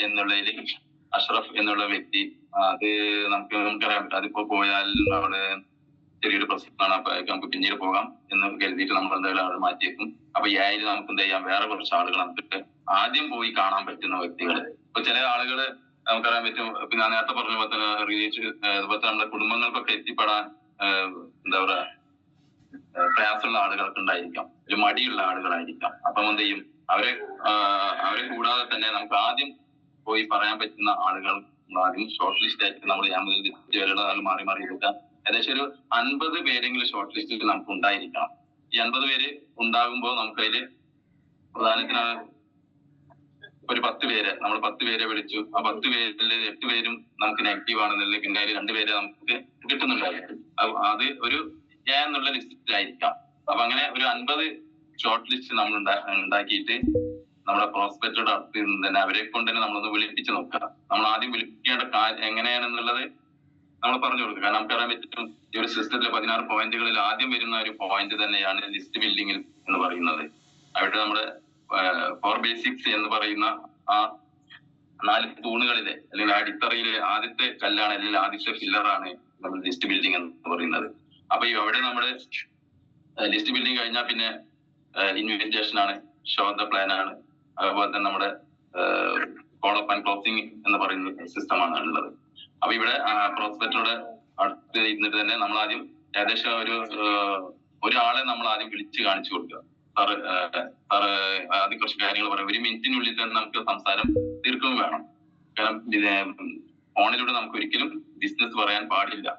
എന്നുള്ളതിൽ അഷ്റഫ് എന്നുള്ള വ്യക്തി, അത് നമുക്കറിയാൻ പറ്റും. അതിപ്പോ പോയാൽ അവിടെ ചെറിയൊരു പ്രശ്നമാണ്, അപ്പൊ നമുക്ക് പിന്നീട് പോകാം എന്ന് കരുതിയിട്ട് നമ്മൾ എന്തായാലും ആൾ മാറ്റിയേക്കും. അപ്പൊ യായിൽ നമുക്ക് എന്ത് ചെയ്യാം, വേറെ കുറച്ച് ആളുകൾ നമുക്ക് ആദ്യം പോയി കാണാൻ പറ്റുന്ന വ്യക്തികൾ. ഇപ്പൊ ചില ആളുകൾ നമുക്കറിയാൻ പറ്റും, പിന്നെ നേരത്തെ പറഞ്ഞ പോലെ തന്നെ അതുപോലെ നമ്മുടെ കുടുംബങ്ങൾക്കൊക്കെ എത്തിപ്പെടാൻ എന്താ പറയാ പ്രയാസമുള്ള ആളുകൾക്ക് ഉണ്ടായിരിക്കാം, ഒരു മടിയുള്ള ആളുകളായിരിക്കാം. അപ്പം എന്ത് ചെയ്യും, അവരെ കൂടാതെ തന്നെ നമുക്ക് ആദ്യം പോയി പറയാൻ പറ്റുന്ന ആളുകൾ ആദ്യം ഷോർട്ട് ലിസ്റ്റ് ആയിട്ട് നമ്മൾ വരെയുള്ള മാറി മാറി എടുക്കാം. ഏകദേശം ഒരു 50 പേരെങ്കിലും ഷോർട്ട് ലിസ്റ്റിൽ നമുക്ക് ഉണ്ടായിരിക്കണം. ഈ 50 പേര് ഉണ്ടാകുമ്പോൾ നമുക്കതില് പ്രധാനത്തിന് ഒരു 10 പേര്, നമ്മൾ 10 പേരെ വിളിച്ചു. ആ 10 പേരിൽ 8 പേരും നമുക്ക് നെഗറ്റീവ് ആണെന്നുണ്ടെങ്കിൽ പിന്നെ അതിൽ 2 പേരെ നമുക്ക് കിട്ടുന്നുണ്ടായിരിക്കും. അത് ഒരു എന്നുള്ള ലിസ്റ്റിലായിരിക്കാം. അപ്പൊ അങ്ങനെ ഒരു 50 ഷോർട്ട് ലിസ്റ്റ് നമ്മൾ ഉണ്ടാക്കിയിട്ട് നമ്മുടെ പ്രോസ്പെക്റ്റോട് അടുത്ത് തന്നെ അവരെ കൊണ്ട് തന്നെ നമ്മളൊന്ന് വിളിപ്പിച്ച് നോക്കുക. നമ്മൾ ആദ്യം വിളിക്കേണ്ട കാര്യം എങ്ങനെയാണെന്നുള്ളത് നമ്മൾ പറഞ്ഞു കൊടുക്കുക. കാരണം നമുക്കറിയാൻ പറ്റും, ഈ ഒരു സിസ്റ്റത്തിലെ 16 പോയിന്റുകളിൽ ആദ്യം വരുന്ന ഒരു പോയിന്റ് തന്നെയാണ് ലിസ്റ്റ് ബിൽഡിംഗ് എന്ന് പറയുന്നത്. അവിടെ നമ്മുടെ 4 ബേസിക്സ് എന്ന് പറയുന്ന ആ 4 തൂണുകളിലെ അല്ലെങ്കിൽ അടിത്തറയിലെ ആദ്യത്തെ കല്ലാണ്, അല്ലെങ്കിൽ ആദ്യത്തെ പില്ലറാണ് നമ്മൾ ലിസ്റ്റ് ബിൽഡിംഗ് എന്ന് പറയുന്നത്. അപ്പൊ അവിടെ നമ്മുടെ ലിസ്റ്റ് ബിൽഡിംഗ് കഴിഞ്ഞാൽ പിന്നെ ഇൻവിറ്റേഷൻ ആണ്, ഷോ ദ പ്ലാൻ ആണ്, അതുപോലെ തന്നെ നമ്മുടെ കോൾ അപ്പ് ആൻഡ് ക്ലോസിംഗ് എന്ന് പറയുന്ന സിസ്റ്റമാണ് ഉള്ളത്. അപ്പൊ ഇവിടെ പ്രോസ്പെക്റ്റോടെ അടുത്ത് ഇരുന്നിട്ട് തന്നെ നമ്മൾ ആദ്യം ഏകദേശം ഒരാളെ നമ്മൾ ആദ്യം വിളിച്ച് കാണിച്ചു കൊടുക്കുക. സാറ് ആദ്യം കുറച്ച് കാര്യങ്ങൾ പറയാം. 1 മിനിറ്റിനുള്ളിൽ തന്നെ നമുക്ക് സംസാരം തീർക്കുകയും വേണം. കാരണം ഫോണിലൂടെ നമുക്ക് ഒരിക്കലും ബിസിനസ് പറയാൻ പാടില്ല.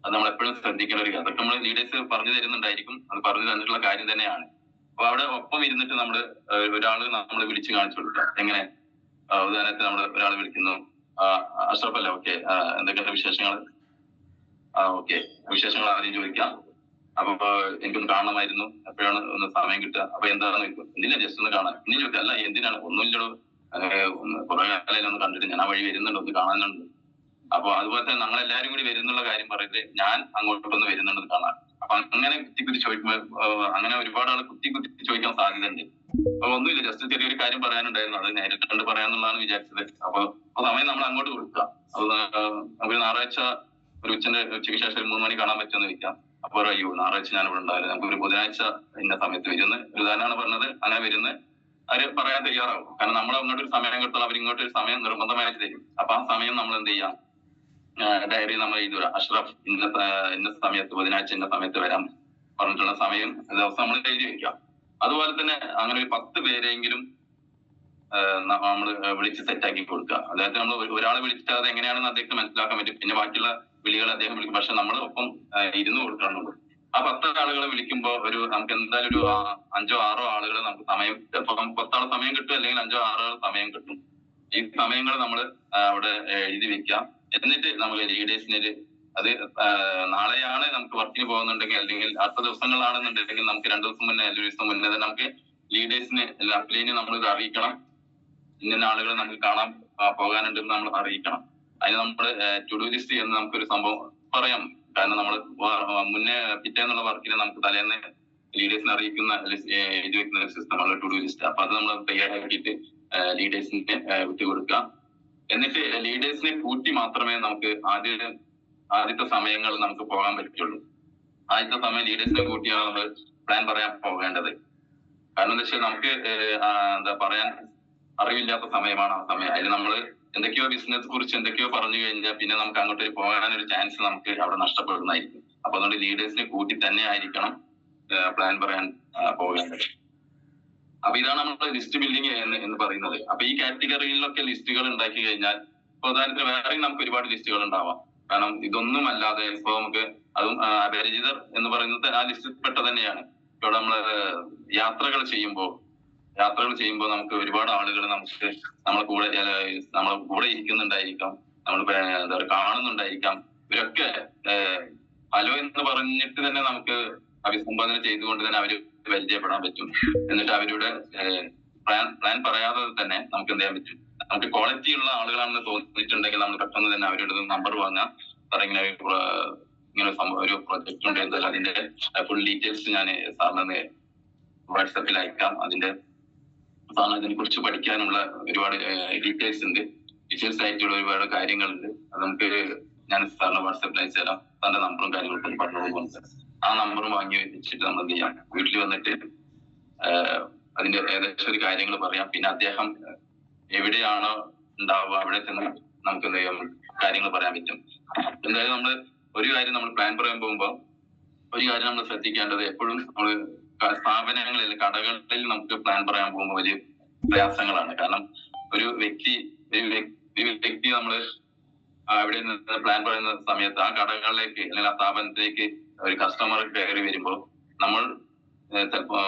അത് നമ്മൾ എപ്പോഴും ശ്രദ്ധിക്കേണ്ട ഒരു കാര്യം. അതൊക്കെ നമ്മൾ ലീഡേഴ്സ് പറഞ്ഞു തരുന്നുണ്ടായിരിക്കും, അത് പറഞ്ഞു തന്നിട്ടുള്ള കാര്യം തന്നെയാണ്. അപ്പൊ അവിടെ ഒപ്പം ഇരുന്നിട്ട് ഒരാള് നമ്മൾ വിളിച്ച് കാണിച്ചു കൊടുക്കുക. എങ്ങനെ, ഉദാഹരണത്തിന് നമ്മൾ ഒരാൾ വിളിക്കുന്നു, അഷ്റഫ് അല്ല, ഓക്കെ, എന്തൊക്കെയാണ് വിശേഷങ്ങൾ? ഓക്കെ, വിശേഷങ്ങൾ ആദ്യം ചോദിക്കാം. അപ്പൊ എനിക്കൊന്ന് കാണണമായിരുന്നു, എപ്പോഴാണ് ഒന്ന് സമയം കിട്ടുക? അപ്പൊ എന്താണെന്ന് ചോദിക്കും. എന്തിനാ ജസ്റ്റ് ഒന്ന് കാണാൻ? ഇനി ചോദിക്കാം, അല്ല എന്തിനാണ്, ഒന്നുമില്ലടോ, കുറെ കാലം ഒന്ന് കണ്ടിട്ട് ഞാൻ ആ വഴി വരുന്നുണ്ട്, ഒന്ന് കാണാനുണ്ട്. അപ്പൊ അതുപോലെ തന്നെ ഞങ്ങളെല്ലാരും കൂടി വരുന്നുള്ള കാര്യം പറയില്ലേ, ഞാൻ അങ്ങോട്ടൊന്ന് വരുന്നുണ്ട് കാണാൻ. അപ്പൊ അങ്ങനെ കുത്തി ചോദിക്കുമ്പോൾ അങ്ങനെ ഒരുപാട് ആൾ കുത്തി ചോദിക്കാൻ സാധ്യതയുണ്ട്. അപ്പൊ ഒന്നുമില്ല, ജസ്റ്റ് ചെറിയൊരു കാര്യം പറയാനുണ്ടായിരുന്നു, അത് നേരിട്ട് കണ്ട് പറയാന്നുള്ളതാണ് വിചാരിച്ചത്. അപ്പൊ ആ സമയം നമ്മൾ അങ്ങോട്ട് കൊടുക്കുക. അത് നമുക്ക് ഞായറാഴ്ച ഒരു ഉച്ചയ്ക്ക് ശേഷം 3 മണി കാണാൻ പറ്റുമെന്ന് വെക്കാം. അപ്പൊ അയ്യോ, ഞായറാഴ്ച ഞാൻ ഇവിടെ ഉണ്ടാവില്ല, നമുക്ക് ഒരു ബുധനാഴ്ച ഇന്ന സമയത്ത് വരുന്ന ഒരു ഉദാഹരണമാണ് പറഞ്ഞത്. അങ്ങനെ വരുന്ന അവര് പറയാൻ തയ്യാറാവും. കാരണം നമ്മൾ അങ്ങോട്ട് ഒരു സമയം കൊടുത്താൽ അവർ ഇങ്ങോട്ട് ഒരു സമയം നിർബന്ധമായിട്ട് തരും. അപ്പൊ ആ സമയം നമ്മൾ എന്ത് ചെയ്യാം, ഡയറി നമ്മൾ എഴുതുക. അഷ്റഫ് ഇന്ന സമയത്ത് ബുധനാഴ്ച ഇന്ന സമയത്ത് വരാം പറഞ്ഞിട്ടുള്ള സമയം ദിവസം നമ്മൾ എഴുതി വെക്കാം. അതുപോലെ തന്നെ അങ്ങനെ ഒരു 10 പേരെങ്കിലും നമ്മൾ വിളിച്ച് സെറ്റാക്കി കൊടുക്കുക. അതായത് നമ്മൾ ഒരാളെ വിളിച്ചിട്ട് അത് എങ്ങനെയാണെന്ന് അദ്ദേഹത്തിന് മനസ്സിലാക്കാൻ പറ്റും. പിന്നെ ബാക്കിയുള്ള വിളികൾ അദ്ദേഹം വിളിക്കും, പക്ഷെ നമ്മൾ ഒപ്പം ഇരുന്ന് കൊടുക്കണമെന്നുള്ളൂ. ആ 10 ആളുകളെ വിളിക്കുമ്പോൾ നമുക്ക് എന്തായാലും ഒരു 5 or 6 ആളുകൾ നമുക്ക് സമയം, ചിലപ്പോൾ 10 ആൾ സമയം കിട്ടും, അല്ലെങ്കിൽ 5 or 6 ആൾ സമയം കിട്ടും. ഈ സമയങ്ങൾ നമ്മൾ അവിടെ എഴുതി വെക്കാം. എന്നിട്ട് നമ്മൾ ലീഡേഴ്സിന് അത് നാളെയാണ് നമുക്ക് വർക്കിന് പോകുന്നുണ്ടെങ്കിൽ, അല്ലെങ്കിൽ അടുത്ത ദിവസങ്ങളാണെന്നുണ്ടെങ്കിൽ നമുക്ക് 2 ദിവസം മുന്നേ, 1 ദിവസം മുന്നേ തന്നെ നമുക്ക് ലീഡേഴ്സിന് അപ്ലൈന് നമ്മൾ ഇത് അറിയിക്കണം. ഇന്ന ആളുകൾ നമുക്ക് കാണാൻ പോകാനുണ്ടെന്ന് നമ്മൾ അറിയിക്കണം. അതിന് നമ്മൾ ടു ഡു ലിസ്റ്റ് എന്ന് നമുക്കൊരു സംഭവം പറയാം. കാരണം നമ്മൾ മുന്നേ പിറ്റേന്നുള്ള വർക്കിനെ നമുക്ക് തലേന്ന് ലീഡേഴ്സിനെ അറിയിക്കുന്ന എഴുതി വെക്കുന്ന ഒരു സിസ്റ്റമാണ് ടു ഡു ലിസ്റ്റ്. അപ്പൊ അത് നമ്മൾ തയ്യാറാക്കിയിട്ട് ലീഡേഴ്സിനെ വിട്ടുകൊടുക്കുക. എന്നിട്ട് ലീഡേഴ്സിനെ കൂട്ടി മാത്രമേ നമുക്ക് ആദ്യത്തെ സമയങ്ങൾ നമുക്ക് പോകാൻ പറ്റുള്ളൂ. ആദ്യത്തെ സമയം ലീഡേഴ്സിനെ കൂട്ടിയാണ് നമ്മൾ പ്ലാൻ പറയാൻ പോകേണ്ടത്. കാരണം എന്താ വെച്ചാൽ നമുക്ക് എന്താ പറയാൻ അറിവില്ലാത്ത സമയമാണ് ആ സമയം. അതിൽ നമ്മൾ എന്തൊക്കെയോ ബിസിനസ് കുറിച്ച് എന്തൊക്കെയോ പറഞ്ഞു കഴിഞ്ഞാൽ പിന്നെ നമുക്ക് അങ്ങോട്ട് പോകാനൊരു ചാൻസ് നമുക്ക് അവിടെ നഷ്ടപ്പെടുന്നതായിരിക്കും. അപ്പൊ അതുകൊണ്ട് ലീഡേഴ്സിനെ കൂട്ടി തന്നെ ആയിരിക്കണം പ്ലാൻ പറയാൻ പോകേണ്ടത്. അപ്പൊ ഇതാണ് നമ്മൾ ലിസ്റ്റ് ബിൽഡിംഗ് എന്ന് പറയുന്നത്. അപ്പൊ ഈ കാറ്റഗറിയിലൊക്കെ ലിസ്റ്റുകൾ ഉണ്ടാക്കി കഴിഞ്ഞാൽ, ഉദാഹരണത്തിന് വേറെയും നമുക്ക് ഒരുപാട് ലിസ്റ്റുകൾ ഉണ്ടാവാം. കാരണം ഇതൊന്നും അല്ലാതെ ഇപ്പൊ നമുക്ക് അതും അപരിചിതർ എന്ന് പറയുന്നത് ആ ലിസ്റ്റിൽ പെട്ട തന്നെയാണ്. ഇവിടെ നമ്മള് യാത്രകൾ ചെയ്യുമ്പോൾ നമുക്ക് ഒരുപാട് ആളുകൾ നമ്മളെ കൂടെ ഇരിക്കുന്നുണ്ടായിരിക്കാം, നമ്മൾ എന്താ പറയുക കാണുന്നുണ്ടായിരിക്കാം. ഇവരൊക്കെ ഹലോ എന്ന് പറഞ്ഞിട്ട് തന്നെ നമുക്ക് അഭിസംബോധന ചെയ്തുകൊണ്ട് തന്നെ അവര് പരിചയപ്പെടാൻ പറ്റും. എന്നിട്ട് അവരുടെ പ്ലാൻ പറയാതെ തന്നെ നമുക്ക് എന്ത് ചെയ്യാൻ പറ്റും, നമുക്ക് ക്വാളിറ്റി ഉള്ള ആളുകളാണെന്ന് തോന്നിയിട്ടുണ്ടെങ്കിൽ നമ്മൾ പെട്ടെന്ന് തന്നെ അവരുടെ നമ്പർ വാങ്ങാം. ഇങ്ങനെ ഒരു പ്രൊജക്ട് ഉണ്ട്, എന്തായാലും അതിന്റെ ഫുൾ ഡീറ്റെയിൽസ് ഞാൻ സാറിന് വാട്സാപ്പിൽ അയക്കാം. സാറിന് അതിനെ കുറിച്ച് പഠിക്കാനുള്ള ഒരുപാട് ഡീറ്റെയിൽസ് ആയിട്ടുള്ള ഒരുപാട് കാര്യങ്ങളുണ്ട്. അത് നമുക്ക് ഞാൻ സാറിന് വാട്സാപ്പിൽ അയച്ചു തരാം. സാറിന്റെ നമ്പറും കാര്യങ്ങളൊക്കെ പറഞ്ഞു ആ നമ്പറും വാങ്ങി വെച്ചിട്ട് നമ്മൾ എന്ത് ചെയ്യാം, വീട്ടിൽ വന്നിട്ട് അതിന്റെ ഏകദേശം ഒരു കാര്യങ്ങൾ പറയാം. പിന്നെ അദ്ദേഹം എവിടെയാണോ ഉണ്ടാവുക അവിടെ ചെന്ന് നമുക്ക് എന്ത് ചെയ്യാം കാര്യങ്ങൾ പറയാൻ പറ്റും. എന്തായാലും ഒരു കാര്യം നമ്മൾ പ്ലാൻ പറയാൻ പോകുമ്പോൾ ഒരു കാര്യം നമ്മൾ ശ്രദ്ധിക്കേണ്ടത്, എപ്പോഴും നമ്മൾ സ്ഥാപനങ്ങളിൽ കടകളിൽ നമുക്ക് പ്ലാൻ പറയാൻ പോകുമ്പോൾ വലിയ പ്രയാസങ്ങളാണ്. കാരണം ഒരു വ്യക്തി നമ്മൾ അവിടെ നിന്ന് പ്ലാൻ പറയുന്ന സമയത്ത് ആ കടകളിലേക്ക് അല്ലെങ്കിൽ ആ സ്ഥാപനത്തിലേക്ക് ഒരു കസ്റ്റമർ കയറി വരുമ്പോൾ നമ്മൾ ചിലപ്പോ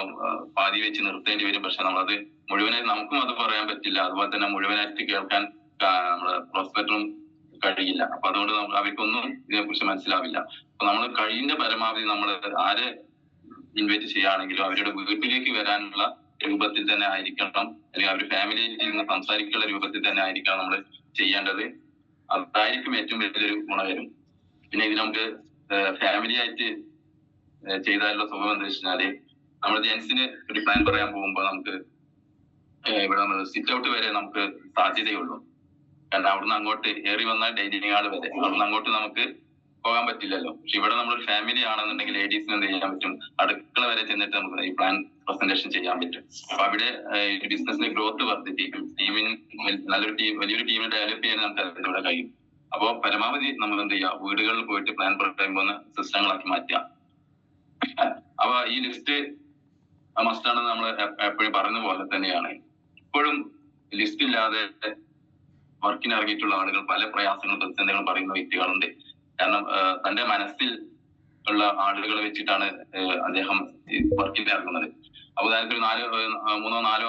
പാതി വെച്ച് നിർത്തേണ്ടി വരും. പക്ഷെ നമ്മളത് മുഴുവനായി നമുക്കും അത് പറയാൻ പറ്റില്ല, അതുപോലെ തന്നെ മുഴുവനായിട്ട് കേൾക്കാൻ നമ്മുടെ പ്രോസ്പെക്ടറും കഴിയില്ല. അപ്പൊ അതുകൊണ്ട് അവർക്കൊന്നും ഇതിനെക്കുറിച്ച് മനസ്സിലാവില്ല. അപ്പൊ നമ്മൾ കഴിയുന്ന പരമാവധി നമ്മൾ ആരെ ഇൻവൈറ്റ് ചെയ്യുകയാണെങ്കിലും അവരുടെ വീട്ടിലേക്ക് വരാനുള്ള രൂപത്തിൽ തന്നെ ആയിരിക്കണം, അല്ലെങ്കിൽ അവരുടെ ഫാമിലിയിൽ നിന്ന് സംസാരിക്കാനുള്ള രൂപത്തിൽ തന്നെ ആയിരിക്കണം നമ്മൾ ചെയ്യേണ്ടത്. അതായിരിക്കും ഏറ്റവും വലിയൊരു ഗുണകരം. പിന്നെ ഇത് നമുക്ക് ഫാമിലി ആയിട്ട് ചെയ്താലുള്ള സുഖം എന്താ വെച്ചാല്, നമ്മൾ ജെൻസിന് ഒരു പ്ലാൻ പറയാൻ പോകുമ്പോൾ നമുക്ക് ഇവിടെ സിറ്റ് ഔട്ട് വരെ നമുക്ക് സാധ്യതയുള്ളൂ. കാരണം അവിടുന്ന് അങ്ങോട്ട് ഏറി വന്നാൽ ഡൈനിങ് ഹാൾ വരെ, അവിടുന്ന് അങ്ങോട്ട് നമുക്ക് പോകാൻ പറ്റില്ലല്ലോ. പക്ഷെ ഇവിടെ നമ്മളൊരു ഫാമിലി ആണെന്നുണ്ടെങ്കിൽ ലേഡീസിന് എന്ത് ചെയ്യാൻ പറ്റും, അടുക്കള വരെ ചെന്നിട്ട് നമുക്ക് ഈ പ്ലാൻ പ്രസന്റേഷൻ ചെയ്യാൻ പറ്റും. അപ്പൊ അവിടെ ബിസിനസിന്റെ ഗ്രോത്ത് വർദ്ധിപ്പിക്കും, വലിയൊരു ടീമിനെ ഡെവലപ്പ് ചെയ്യാൻ നമുക്ക് അതിലൂടെ കഴിയും. അപ്പോ പരമാവധി നമ്മൾ എന്ത് ചെയ്യുക, വീടുകളിൽ പോയിട്ട് പ്ലാൻ പറയുമ്പോൾ സിസ്റ്റങ്ങളാക്കി മാറ്റുക. അപ്പൊ ഈ ലിസ്റ്റ് മസ്റ്റാണെന്ന് നമ്മൾ എപ്പോഴും പറയുന്ന പോലെ തന്നെയാണ്. ഇപ്പോഴും ലിസ്റ്റ് ഇല്ലാതെ വർക്കിന് ഇറങ്ങിയിട്ടുള്ള ആളുകൾ പല പ്രയാസങ്ങളും പ്രതിസന്ധികളും പറയുന്ന വ്യക്തികളുണ്ട്. കാരണം തന്റെ മനസ്സിൽ ഉള്ള ആളുകൾ വെച്ചിട്ടാണ് അദ്ദേഹം വർക്കിന് ഇറങ്ങുന്നത്. അപ്പൊ ഉദാഹരണത്തിന് 3-4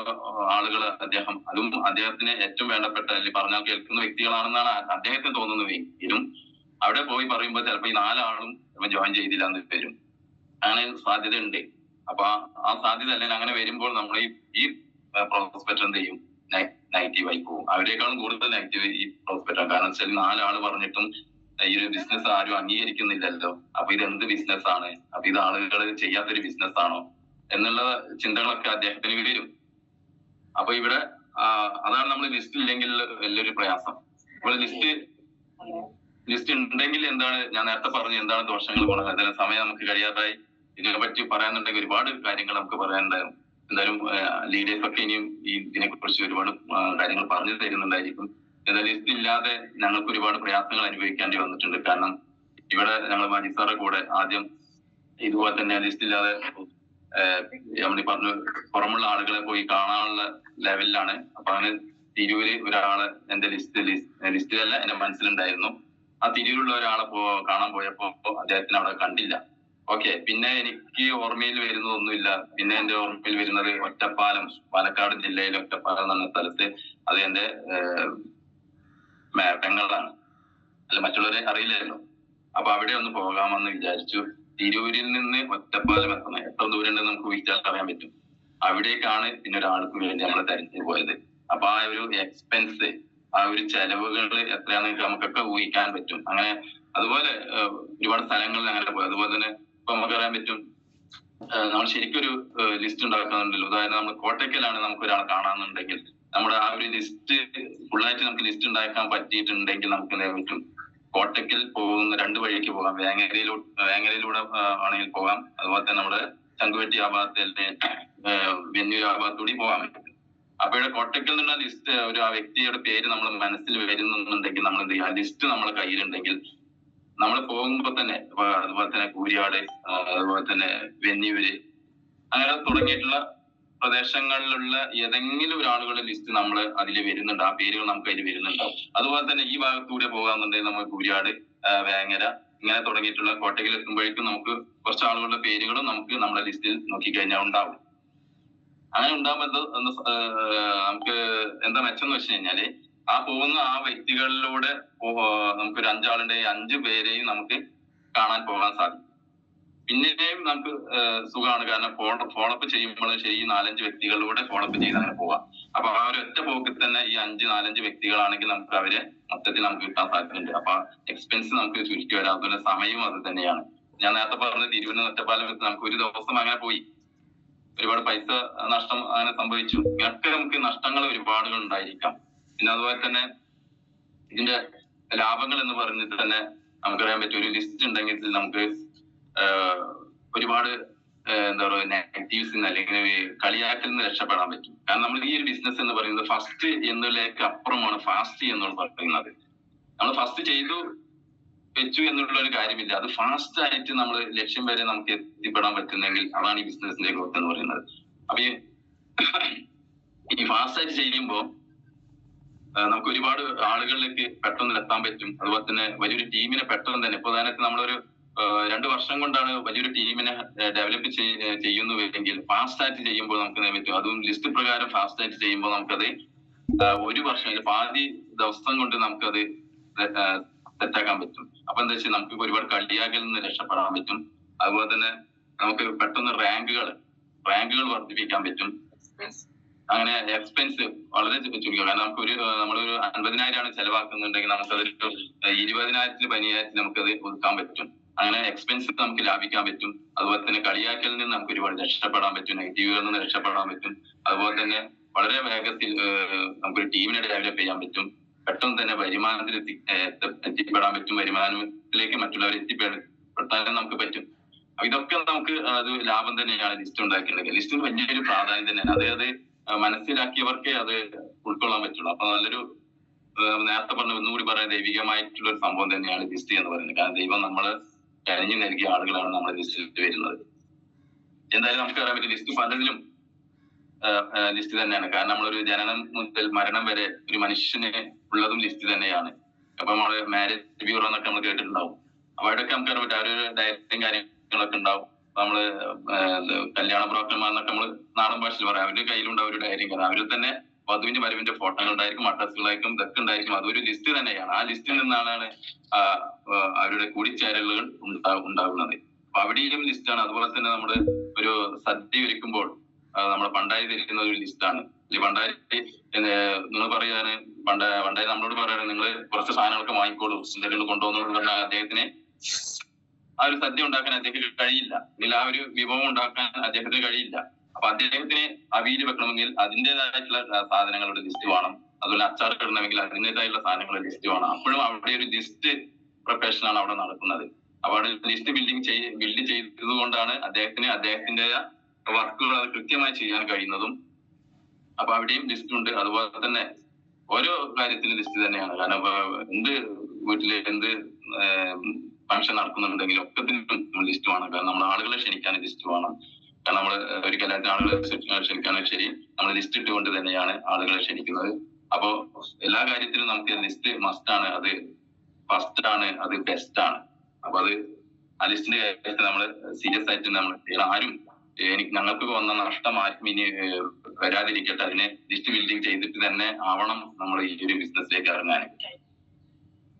ആളുകൾ അതും അദ്ദേഹത്തിന് ഏറ്റവും വേണ്ടപ്പെട്ട അല്ലെങ്കിൽ പറഞ്ഞാൽ കേൾക്കുന്ന വ്യക്തികളാണെന്നാണ് അദ്ദേഹത്തിന് തോന്നുന്നതെങ്കിലും അവിടെ പോയി പറയുമ്പോൾ ചിലപ്പോൾ ഈ 4 ആളും ജോയിൻ ചെയ്തില്ല എന്ന് വരും. അങ്ങനെ സാധ്യത ഉണ്ട്. അപ്പൊ ആ സാധ്യത അല്ലെങ്കിൽ അങ്ങനെ വരുമ്പോൾ നമ്മൾ ഈ പ്രോസ്പെക്ടർ എന്ത് ചെയ്യും, നെഗറ്റീവ് ആയി പോകും. അവരെക്കാളും കൂടുതൽ നെഗറ്റീവ് ഈ പ്രോസ്പെക്ടർ. കാരണം വെച്ചാൽ 4 ആള് പറഞ്ഞിട്ടും ഈ ഒരു ബിസിനസ് ആരും അംഗീകരിക്കുന്നില്ലല്ലോ. അപ്പൊ ഇത് എന്ത് ബിസിനസ് ആണ്, അപ്പൊ ഇത് ആളുകൾ ചെയ്യാത്തൊരു ബിസിനസ് ആണോ എന്നുള്ള ചിന്തകളൊക്കെ അദ്ദേഹത്തിന് വരും. അപ്പൊ ഇവിടെ അതാണ് നമ്മൾ ലിസ്റ്റ് ഇല്ലെങ്കിൽ വലിയൊരു പ്രയാസം. അപ്പോൾ ലിസ്റ്റ് ഉണ്ടെങ്കിൽ എന്താണ്, ഞാൻ നേരത്തെ പറഞ്ഞു എന്താണ് ദോഷങ്ങൾ ഗുണങ്ങൾ. സമയം നമുക്ക് കഴിയാറായി. ഇതിനെ പറ്റി പറയാനുണ്ടെങ്കിൽ ഒരുപാട് കാര്യങ്ങൾ നമുക്ക് പറയാനുണ്ടാകും. എന്തായാലും ലീഡേഴ്സ് ഒക്കെ ഇനിയും ഇതിനെ കുറിച്ച് ഒരുപാട് കാര്യങ്ങൾ പറഞ്ഞു തരുന്നുണ്ടായിരിക്കും. എന്തായാലും ലിസ്റ്റ് ഇല്ലാതെ ഞങ്ങൾക്ക് ഒരുപാട് പ്രയാസങ്ങൾ അനുഭവിക്കേണ്ടി വന്നിട്ടുണ്ട്. കാരണം ഇവിടെ ഞങ്ങൾ മജിസാറെ കൂടെ ആദ്യം ഇതുപോലെ തന്നെ ലിസ്റ്റ് ഇല്ലാതെ നമ്മൾ പറഞ്ഞു പുറമുള്ള ആളുകളെ പോയി കാണാനുള്ള ലെവലിലാണ്. അപ്പൊ അങ്ങനെ തിരൂര് ഒരാളെ എന്റെ ലിസ്റ്റിലല്ല എന്റെ മനസ്സിലുണ്ടായിരുന്നു. ആ തിരൂരുള്ള ഒരാളെ കാണാൻ പോയപ്പോ അദ്ദേഹത്തിന് അവിടെ കണ്ടില്ല. ഓക്കെ, പിന്നെ എനിക്ക് ഓർമ്മയിൽ വരുന്നതൊന്നുമില്ല. പിന്നെ എന്റെ ഓർമ്മയിൽ വരുന്നത് ഒറ്റപ്പാലം, പാലക്കാട് ജില്ലയിലെ ഒറ്റപ്പാലം എന്ന സ്ഥലത്ത്, അത് എന്റെ പെങ്ങളാണ്, അല്ല മറ്റുള്ളവരെ അറിയില്ലല്ലോ. അപ്പൊ അവിടെ ഒന്ന് പോകാമെന്ന് വിചാരിച്ചു. തിരൂരിൽ നിന്ന് ഒറ്റപ്പാലം എത്തണം, എത്ര ദൂരം ഉണ്ടെന്ന് നമുക്ക് വിളിച്ചാൽ അറിയാൻ പറ്റും. അവിടേക്കാണ് പിന്നെ ഒരാൾക്ക് വേണ്ടി നമ്മൾ തിരഞ്ഞു പോയത്. അപ്പൊ ആ ഒരു എക്സ്പെൻസ്, ആ ഒരു ചെലവുകൾ എത്രയാണെന്ന് നമുക്കൊക്കെ ഊഹിക്കാൻ പറ്റും. അങ്ങനെ അതുപോലെ ഒരുപാട് സ്ഥലങ്ങളിൽ അങ്ങനെ പോയി. അതുപോലെ തന്നെ ഇപ്പൊ നമുക്കറിയാൻ പറ്റും, നമ്മൾ ശരിക്കും ഒരു ലിസ്റ്റ് ഉണ്ടാക്കുന്നുണ്ടല്ലോ. അതായത് നമ്മൾ കോട്ടയ്ക്കലാണ് നമുക്ക് ഒരാളെ കാണാന്നുണ്ടെങ്കിൽ നമ്മുടെ ആ ഒരു ലിസ്റ്റ് ഫുള്ളായിട്ട് നമുക്ക് ലിസ്റ്റ് ഉണ്ടാക്കാൻ പറ്റിയിട്ടുണ്ടെങ്കിൽ നമുക്ക് എന്താ പറ്റും, കോട്ടയ്ക്കൽ പോകുന്ന 2 വഴിക്ക് പോകാം. വേങ്ങരയിലൂടെ ആണെങ്കിൽ പോകാം. അതുപോലെ തന്നെ നമ്മുടെ ചങ്കുവെട്ടി ആ ഭാഗത്ത് അല്ലെങ്കിൽ വെന്നൂർ ആ ഭാഗത്തൂടി പോകാൻ പറ്റും. അപ്പൊ ഇവിടെ കോട്ടയ്ക്കൽ നിന്നുള്ള ലിസ്റ്റ് ആ വ്യക്തിയുടെ പേര് നമ്മൾ മനസ്സിൽ വരുന്നുണ്ടെങ്കിൽ നമ്മൾ എന്ത് ചെയ്യുക, ലിസ്റ്റ് നമ്മളെ കയ്യിലുണ്ടെങ്കിൽ നമ്മൾ പോകുമ്പോ തന്നെ അതുപോലെ തന്നെ കൂരിയാട്, അതുപോലെ തന്നെ വെന്നൂര്, അങ്ങനെ തുടങ്ങിയിട്ടുള്ള പ്രദേശങ്ങളിലുള്ള ഏതെങ്കിലും ഒരാളുകളുടെ ലിസ്റ്റ് നമ്മൾ അതിൽ വരുന്നുണ്ട്. ആ പേരുകൾ നമുക്ക് അതിൽ വരുന്നുണ്ടാവും. അതുപോലെ തന്നെ ഈ ഭാഗത്തൂടെ പോകാന്നുണ്ടെങ്കിൽ നമ്മൾ കൂരിയാട്, വേങ്ങര, ഇങ്ങനെ തുടങ്ങിയിട്ടുള്ള കോട്ടയിൽ എത്തുമ്പോഴേക്കും നമുക്ക് കുറച്ച് ആളുകളുടെ പേരുകളും നമുക്ക് നമ്മുടെ ലിസ്റ്റിൽ നോക്കിക്കഴിഞ്ഞാൽ ഉണ്ടാവും. അങ്ങനെ ഉണ്ടാകുമ്പോൾ നമുക്ക് എന്താ മെച്ചെന്ന് വെച്ച് കഴിഞ്ഞാല് ആ പോകുന്ന ആ വ്യക്തികളിലൂടെ നമുക്കൊരു 5 ആളുണ്ടെങ്കിൽ 5 പേരെയും നമുക്ക് കാണാൻ പോകാൻ സാധിക്കും. പിന്നെയും നമുക്ക് സുഖമാണ്, കാരണം ഫോളോപ്പ് ചെയ്യുമ്പോൾ ശരി 4-5 വ്യക്തികളിലൂടെ ഫോളോപ്പ് ചെയ്ത് അങ്ങനെ പോവാം. അപ്പൊ ആ ഒരു ഒറ്റ പോക്കിൽ തന്നെ ഈ 5-4-5 വ്യക്തികളാണെങ്കിൽ നമുക്ക് അവരെ മൊത്തത്തിൽ നമുക്ക് കിട്ടാൻ സാധ്യതയുണ്ട്. അപ്പൊ എക്സ്പെൻസ് നമുക്ക് ചുരുക്കി വരാം. അതുപോലെ സമയവും അത് തന്നെയാണ്. ഞാൻ നേരത്തെ പറഞ്ഞ തിരുവനന്തപുരം ഒറ്റപ്പാലം നമുക്ക് ഒരു ദിവസം അങ്ങനെ പോയി ഒരുപാട് പൈസ നഷ്ടം അങ്ങനെ സംഭവിച്ചു. ഇങ്ങനൊക്കെ നമുക്ക് നഷ്ടങ്ങൾ ഒരുപാട് ഉണ്ടായിരിക്കാം. പിന്നെ അതുപോലെ തന്നെ ഇതിന്റെ ലാഭങ്ങൾ എന്ന് പറഞ്ഞിട്ട് തന്നെ നമുക്കറിയാൻ പറ്റും. ഒരു ലിസ്റ്റ് ഉണ്ടെങ്കിൽ നമുക്ക് ഒരുപാട് എന്താ പറയുക നെഗറ്റീവ്സ് അല്ലെങ്കിൽ കളിയാക്കൽ നിന്ന് രക്ഷപ്പെടാൻ പറ്റും. കാരണം നമ്മൾ ഈ ഒരു ബിസിനസ് എന്ന് പറയുന്നത് ഫസ്റ്റ് എന്നതിലേക്ക് അപ്പുറമാണ് ഫാസ്റ്റ് എന്നുള്ള പറയുന്നത്. നമ്മൾ ഫസ്റ്റ് ചെയ്തു വെച്ചു എന്നുള്ള ഒരു കാര്യമില്ല. അത് ഫാസ്റ്റ് ആയിട്ട് നമ്മൾ ലക്ഷ്യം വരെ നമുക്ക് എത്തിപ്പെടാൻ പറ്റുന്നെങ്കിൽ അതാണ് ഈ ബിസിനസിന്റെ ഗ്രോത്ത് എന്ന് പറയുന്നത്. അപ്പൊ ഈ ഫാസ്റ്റ് ആയിട്ട് ചെയ്യുമ്പോൾ നമുക്ക് ഒരുപാട് ആളുകളിലേക്ക് പെട്ടെന്ന് എത്താൻ പറ്റും. അതുപോലെ തന്നെ വലിയൊരു ടീമിനെ പെട്ടെന്ന് തന്നെ ഇപ്പൊ ഉദാഹരണത്തിന് നമ്മളൊരു 2 വർഷം കൊണ്ടാണ് വലിയൊരു ടീമിനെ ഡെവലപ്പ് ചെയ്യുന്നുവെങ്കിൽ ഫാസ്റ്റ് ആയിട്ട് ചെയ്യുമ്പോൾ നമുക്ക് പറ്റും. അതും ലിസ്റ്റ് പ്രകാരം ഫാസ്റ്റ് ആയിട്ട് ചെയ്യുമ്പോൾ നമുക്കത് 1 വർഷം അല്ലെങ്കിൽ പാതി ദിവസം കൊണ്ട് നമുക്കത് സെറ്റാക്കാൻ പറ്റും. അപ്പൊ എന്താ വെച്ചാൽ നമുക്ക് ഒരുപാട് കളിയാക്കലിൽ നിന്ന് രക്ഷപ്പെടാൻ പറ്റും. അതുപോലെ തന്നെ നമുക്ക് പെട്ടെന്ന് റാങ്കുകൾ വർദ്ധിപ്പിക്കാൻ പറ്റും. അങ്ങനെ എക്സ്പെൻസ് വളരെ ചുരുക്കുക. കാരണം നമുക്കൊരു നമ്മളൊരു 50,000 ചെലവാക്കുന്നുണ്ടെങ്കിൽ നമുക്കതൊരു 20,000-15,000 നമുക്കത് ഒതുക്കാൻ പറ്റും. അങ്ങനെ എക്സ്പെൻസ് നമുക്ക് ലാഭിക്കാൻ പറ്റും. അതുപോലെ തന്നെ കളിയാക്കലിൽ നിന്ന് നമുക്ക് ഒരുപാട് രക്ഷപ്പെടാൻ പറ്റും, നെഗറ്റീവുകളിൽ നിന്ന് രക്ഷപ്പെടാൻ പറ്റും. അതുപോലെ തന്നെ വളരെ വേഗത്തിൽ നമുക്കൊരു ടീമിനെ ഡെവലപ്പ് ചെയ്യാൻ പറ്റും. പെട്ടെന്ന് തന്നെ വരുമാനത്തിൽ എത്തിപ്പെടാൻ പറ്റും. വരുമാനത്തിലേക്ക് മറ്റുള്ളവർ എത്തിപ്പെടാനും നമുക്ക് പറ്റും. ഇതൊക്കെ നമുക്ക് അത് ലാഭം തന്നെയാണ് ലിസ്റ്റ് ഉണ്ടാക്കിയിട്ടുണ്ടെങ്കിൽ. ലിസ്റ്റിന് വലിയൊരു പ്രാധാന്യം തന്നെയാണ്. അതായത് മനസ്സിലാക്കിയവർക്കേ അത് ഉൾക്കൊള്ളാൻ പറ്റുള്ളൂ. അപ്പൊ നല്ലൊരു നേരത്തെ പറഞ്ഞ ഒന്നുകൂടി പറയാൻ ദൈവികമായിട്ടുള്ള ഒരു സംഭവം തന്നെയാണ് ലിസ്റ്റ് എന്ന് പറയുന്നത്. കാരണം ദൈവം നമ്മള് കരഞ്ഞു നൽകിയ ആളുകളാണ് നമ്മുടെ ലിസ്റ്റിൽ വരുന്നത്. എന്തായാലും നമുക്ക് അറിയാൻ പറ്റും ലിസ്റ്റ് പലതിലും ലിസ്റ്റ് തന്നെയാണ്. കാരണം നമ്മളൊരു ജനനം മുതൽ മരണം വരെ ഒരു മനുഷ്യന് ഉള്ളതും ലിസ്റ്റ് തന്നെയാണ്. അപ്പൊ നമ്മള് മാരേജ് ബ്യൂറോ എന്നൊക്കെ നമ്മൾ കേട്ടിട്ടുണ്ടാവും. അപ്പൊ അവിടെയൊക്കെ നമുക്ക് അറിയാൻ പറ്റും അവരൊരു ഡയറ്റും കാര്യങ്ങളൊക്കെ ഉണ്ടാവും. നമ്മള് കല്യാണ ബ്രോക്കർമാർ എന്നൊക്കെ നമ്മള് നാടൻ ഭാഷയിൽ പറയാം. അവരുടെ കയ്യിലുണ്ടാവും ഒരു ഡയറിയും. കാരണം അവരിൽ തന്നെ വധുവിന്റെ വരവിന്റെ ഫോട്ടോകൾ ഉണ്ടായിരിക്കും, അഡ്രസ്സുകളായിരിക്കും, ഇതൊക്കെ ഉണ്ടായിരിക്കും. അതൊരു ലിസ്റ്റ് തന്നെയാണ്. ആ ലിസ്റ്റിൽ നിന്നാണ് അവരുടെ കൂടിച്ചേരലുകൾ ഉണ്ടാകുന്നത്. അപ്പൊ അവിടെയും ലിസ്റ്റാണ്. അതുപോലെ തന്നെ നമ്മള് ഒരു സദ്യ ഒരുക്കുമ്പോൾ നമ്മളെ പണ്ടായി ധരിക്കുന്ന ഒരു ലിസ്റ്റാണ്. ഈ പണ്ടായി നിങ്ങൾ പറയാന് പണ്ടായി നമ്മളോട് പറയാണ് നിങ്ങൾ കുറച്ച് സാധനങ്ങളൊക്കെ വാങ്ങിക്കോളൂ, എന്തെങ്കിലും കൊണ്ടുവന്നോളൂ പറഞ്ഞാൽ അദ്ദേഹത്തിന് ആ ഒരു സദ്യ ഉണ്ടാക്കാൻ അദ്ദേഹത്തിന് കഴിയില്ല, അല്ലെങ്കിൽ ആ ഒരു വിഭവം ഉണ്ടാക്കാൻ അദ്ദേഹത്തിന് കഴിയില്ല. അപ്പൊ അദ്ദേഹത്തിന് അവിയൽ വെക്കണമെങ്കിൽ അതിൻ്റെതായിട്ടുള്ള സാധനങ്ങളുടെ ലിസ്റ്റ് വേണം. അതുപോലെ അച്ചാർ ഇടണമെങ്കിൽ അതിൻ്റെതായിട്ടുള്ള സാധനങ്ങളുടെ ലിസ്റ്റ് വേണം. അപ്പോഴും അവിടെ ഒരു ലിസ്റ്റ് പ്രൊഫഷൻ ആണ് അവിടെ നടക്കുന്നത്. അപ്പൊ അവിടെ ലിസ്റ്റ് ബിൽഡ് ചെയ്തത് കൊണ്ടാണ് അദ്ദേഹത്തിന്റെ വർക്കുകൾ അത് കൃത്യമായി ചെയ്യാൻ കഴിയുന്നതും. അപ്പൊ അവിടെയും ലിസ്റ്റ് ഉണ്ട്. അതുപോലെ തന്നെ ഓരോ കാര്യത്തിലും ലിസ്റ്റ് തന്നെയാണ്. കാരണം എന്ത് വീട്ടില് എന്ത് ഫംഗ്ഷൻ നടക്കുന്നുണ്ടെങ്കിലും ഒക്കത്തിനും ലിസ്റ്റ് വേണം. കാരണം നമ്മൾ ആളുകളെ ക്ഷണിക്കാൻ ലിസ്റ്റ് വേണം. കാരണം നമ്മൾ ഒരു കല്യാണത്തിന് ആളുകളെ ക്ഷണിക്കാനും ശരി നമ്മൾ ലിസ്റ്റ് ഇട്ടുകൊണ്ട് തന്നെയാണ് ആളുകളെ ക്ഷണിക്കുന്നത്. അപ്പോ എല്ലാ കാര്യത്തിലും നമുക്ക് ലിസ്റ്റ് മസ്റ്റ് ആണ്. അത് ഫസ്റ്റ് ആണ്, അത് ബെസ്റ്റ് ആണ്. അപ്പൊ അത് ആ ലിസ്റ്റിന്റെ കാര്യത്തിൽ നമ്മൾ സീരിയസ് ആയിട്ട് നമ്മൾ ചെയ്യണം. ആരും ഞങ്ങൾക്ക് വന്ന നഷ്ടം ആർക്കും ഇനി വരാതിരിക്കട്ടെ. അതിനെ ലിസ്റ്റ് ബിൽഡിങ് ചെയ്തിട്ട് തന്നെ ആവണം നമ്മൾ ഈ ഒരു ബിസിനസ്സിലേക്ക് ഇറങ്ങാൻ.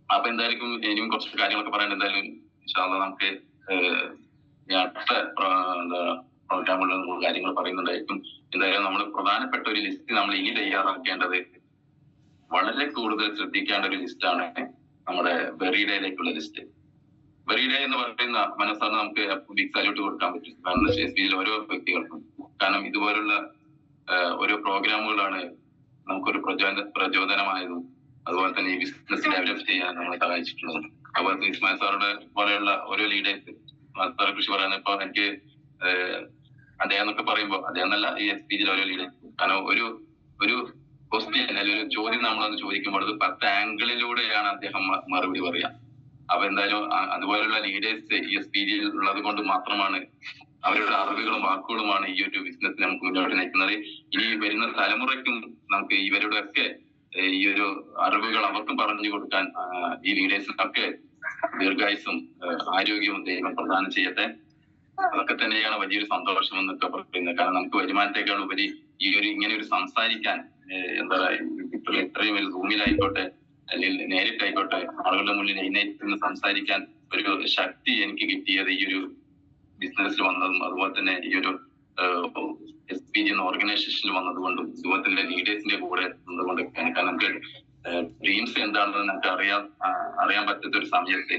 അപ്പൊ എന്തായാലും ഇനിയും കുറച്ച് കാര്യങ്ങളൊക്കെ പറയേണ്ടത്. എന്തായാലും ഇൻഷാല്ലാഹ് നമുക്ക് അടുത്ത പ്രോഗ്രാമുകളിൽ കാര്യങ്ങൾ പറയുന്നുണ്ടായിരിക്കും. എന്തായാലും നമ്മൾ പ്രധാനപ്പെട്ട ഒരു ലിസ്റ്റ് നമ്മൾ ഇനി തയ്യാറാക്കേണ്ടത്, വളരെ കൂടുതൽ ശ്രദ്ധിക്കേണ്ട ഒരു ലിസ്റ്റാണ് നമ്മുടെ ബെറിഡേയിലേക്കുള്ള ലിസ്റ്റ്. ബെറിഡേ എന്ന് പറയുന്ന മനസ്സാണ് നമുക്ക് ബിഗ് സാല്യൂട്ട് കൊടുക്കാൻ പറ്റും. കാരണം സ്റ്റേജിൽ ഓരോ വ്യക്തികൾക്കും. കാരണം ഇതുപോലുള്ള ഓരോ പ്രോഗ്രാമുകളാണ് നമുക്കൊരു പ്രചോദനമായതും അതുപോലെ തന്നെ ഈ ബിസിനസ് ഡെവലപ്പ് ചെയ്യാൻ നമ്മളെ സഹായിച്ചിട്ടുള്ളത്. അതുപോലെ തന്നെ ഇസ്മായിൽ സാറുടെ പോലെയുള്ള ഓരോ ലീഡേഴ്സ് സാറെ കുറിച്ച് പറയുന്നത് ഇപ്പൊ എനിക്ക് അദ്ദേഹം എന്നൊക്കെ പറയുമ്പോൾ അദ്ദേഹം എന്നല്ല ഈ SPG ഓരോ ലീഡേഴ്സ്. കാരണം ഒരു ക്വസ്റ്റ്യൻ അല്ലെങ്കിൽ ഒരു ചോദ്യം നമ്മളത് ചോദിക്കുമ്പോൾ അത് 10 ആംഗിളിലൂടെയാണ് അദ്ദേഹം മറുപടി പറയാം. അപ്പൊ എന്തായാലും അതുപോലുള്ള ലീഡേഴ്സ് ഈ SPG ഉള്ളത് കൊണ്ട് മാത്രമാണ് അവരുടെ അറിവുകളും വാക്കുകളുമാണ് ഈ ഒരു ബിസിനസ് നമുക്ക് മുന്നോട്ട് നയിക്കുന്നത്. ഇനി വരുന്ന തലമുറയ്ക്കും നമുക്ക് ഇവരുടെ ഒക്കെ ഈ ഒരു അറിവുകൾ അവർക്കും പറഞ്ഞു കൊടുക്കാൻ ഈ ലീഡേഴ്സിനൊക്കെ ദീർഘായുസും ആരോഗ്യവും ദൈവം പ്രദാനം ചെയ്യട്ടെ. അതൊക്കെ തന്നെയാണ് വലിയൊരു സന്തോഷം എന്നൊക്കെ പറയുന്നത്. കാരണം നമുക്ക് വരുമാനത്തെക്കാൾ ഉപരി ഈ ഒരു ഇങ്ങനെ ഒരു സംസാരിക്കാൻ എന്താ പറയുക, ഇത്രയും ഒരു റൂമിലായിക്കോട്ടെ അല്ലെങ്കിൽ നേരിട്ടായിക്കോട്ടെ ആളുകളുടെ മുന്നിൽ എഴുന്നേറ്റ് സംസാരിക്കാൻ ഒരു ശക്തി എനിക്ക് കിട്ടിയത് ഈ ഒരു ബിസിനസ്സിൽ വന്നതും അതുപോലെ തന്നെ ഈ ഒരു SPG എന്ന ഓർഗനൈസേഷനിൽ വന്നതുകൊണ്ടും അതുപോലെ തന്നെ ലീഡേഴ്സിന്റെ കൂടെ വന്നതുകൊണ്ടൊക്കെയാണ്. കാരണം നമുക്ക് ഡ്രീംസ് എന്താണെന്ന് നമുക്ക് അറിയാൻ പറ്റാത്ത ഒരു സമയത്ത്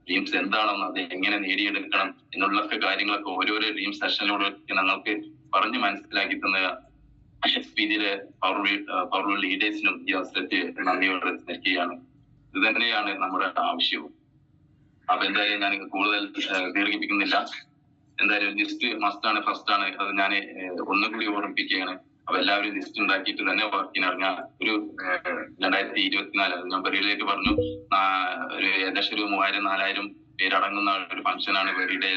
ഡ്രീംസ് എന്താണെന്ന് അത് എങ്ങനെ നേടിയെടുക്കണം എന്നുള്ളൊക്കെ കാര്യങ്ങളൊക്കെ ഓരോരോ ഡ്രീം സെഷനിലൂടെ ഞങ്ങൾക്ക് പറഞ്ഞ് മനസ്സിലാക്കി തന്ന SPGയിലെ പവർ ലീഡേഴ്സിനും ഈ അവസരത്തിൽ നന്ദിയോടെ സ്മരിക്കുകയാണ്. ഇത് തന്നെയാണ് നമ്മുടെ ആവശ്യവും. അപ്പൊ എന്തായാലും ഞാൻ കൂടുതൽ ദീർഘിപ്പിക്കുന്നില്ല. എന്തായാലും ലിസ്റ്റ് മസ്റ്റാണ്, ഫസ്റ്റാണ്. അത് ഞാൻ ഒന്നുകൂടി ഓർമ്മിപ്പിക്കുകയാണ്. അപ്പൊ എല്ലാവരും ലിസ്റ്റ് ഉണ്ടാക്കിയിട്ട് തന്നെ വർക്കിനിറങ്ങാൻ. ഒരു 2024 നവംബറിലേക്ക് പറഞ്ഞു ഒരു ഏകദേശം ഒരു 3000-4000 പേരടങ്ങുന്ന ഒരു ഫംഗ്ഷനാണ് വെറിഡേ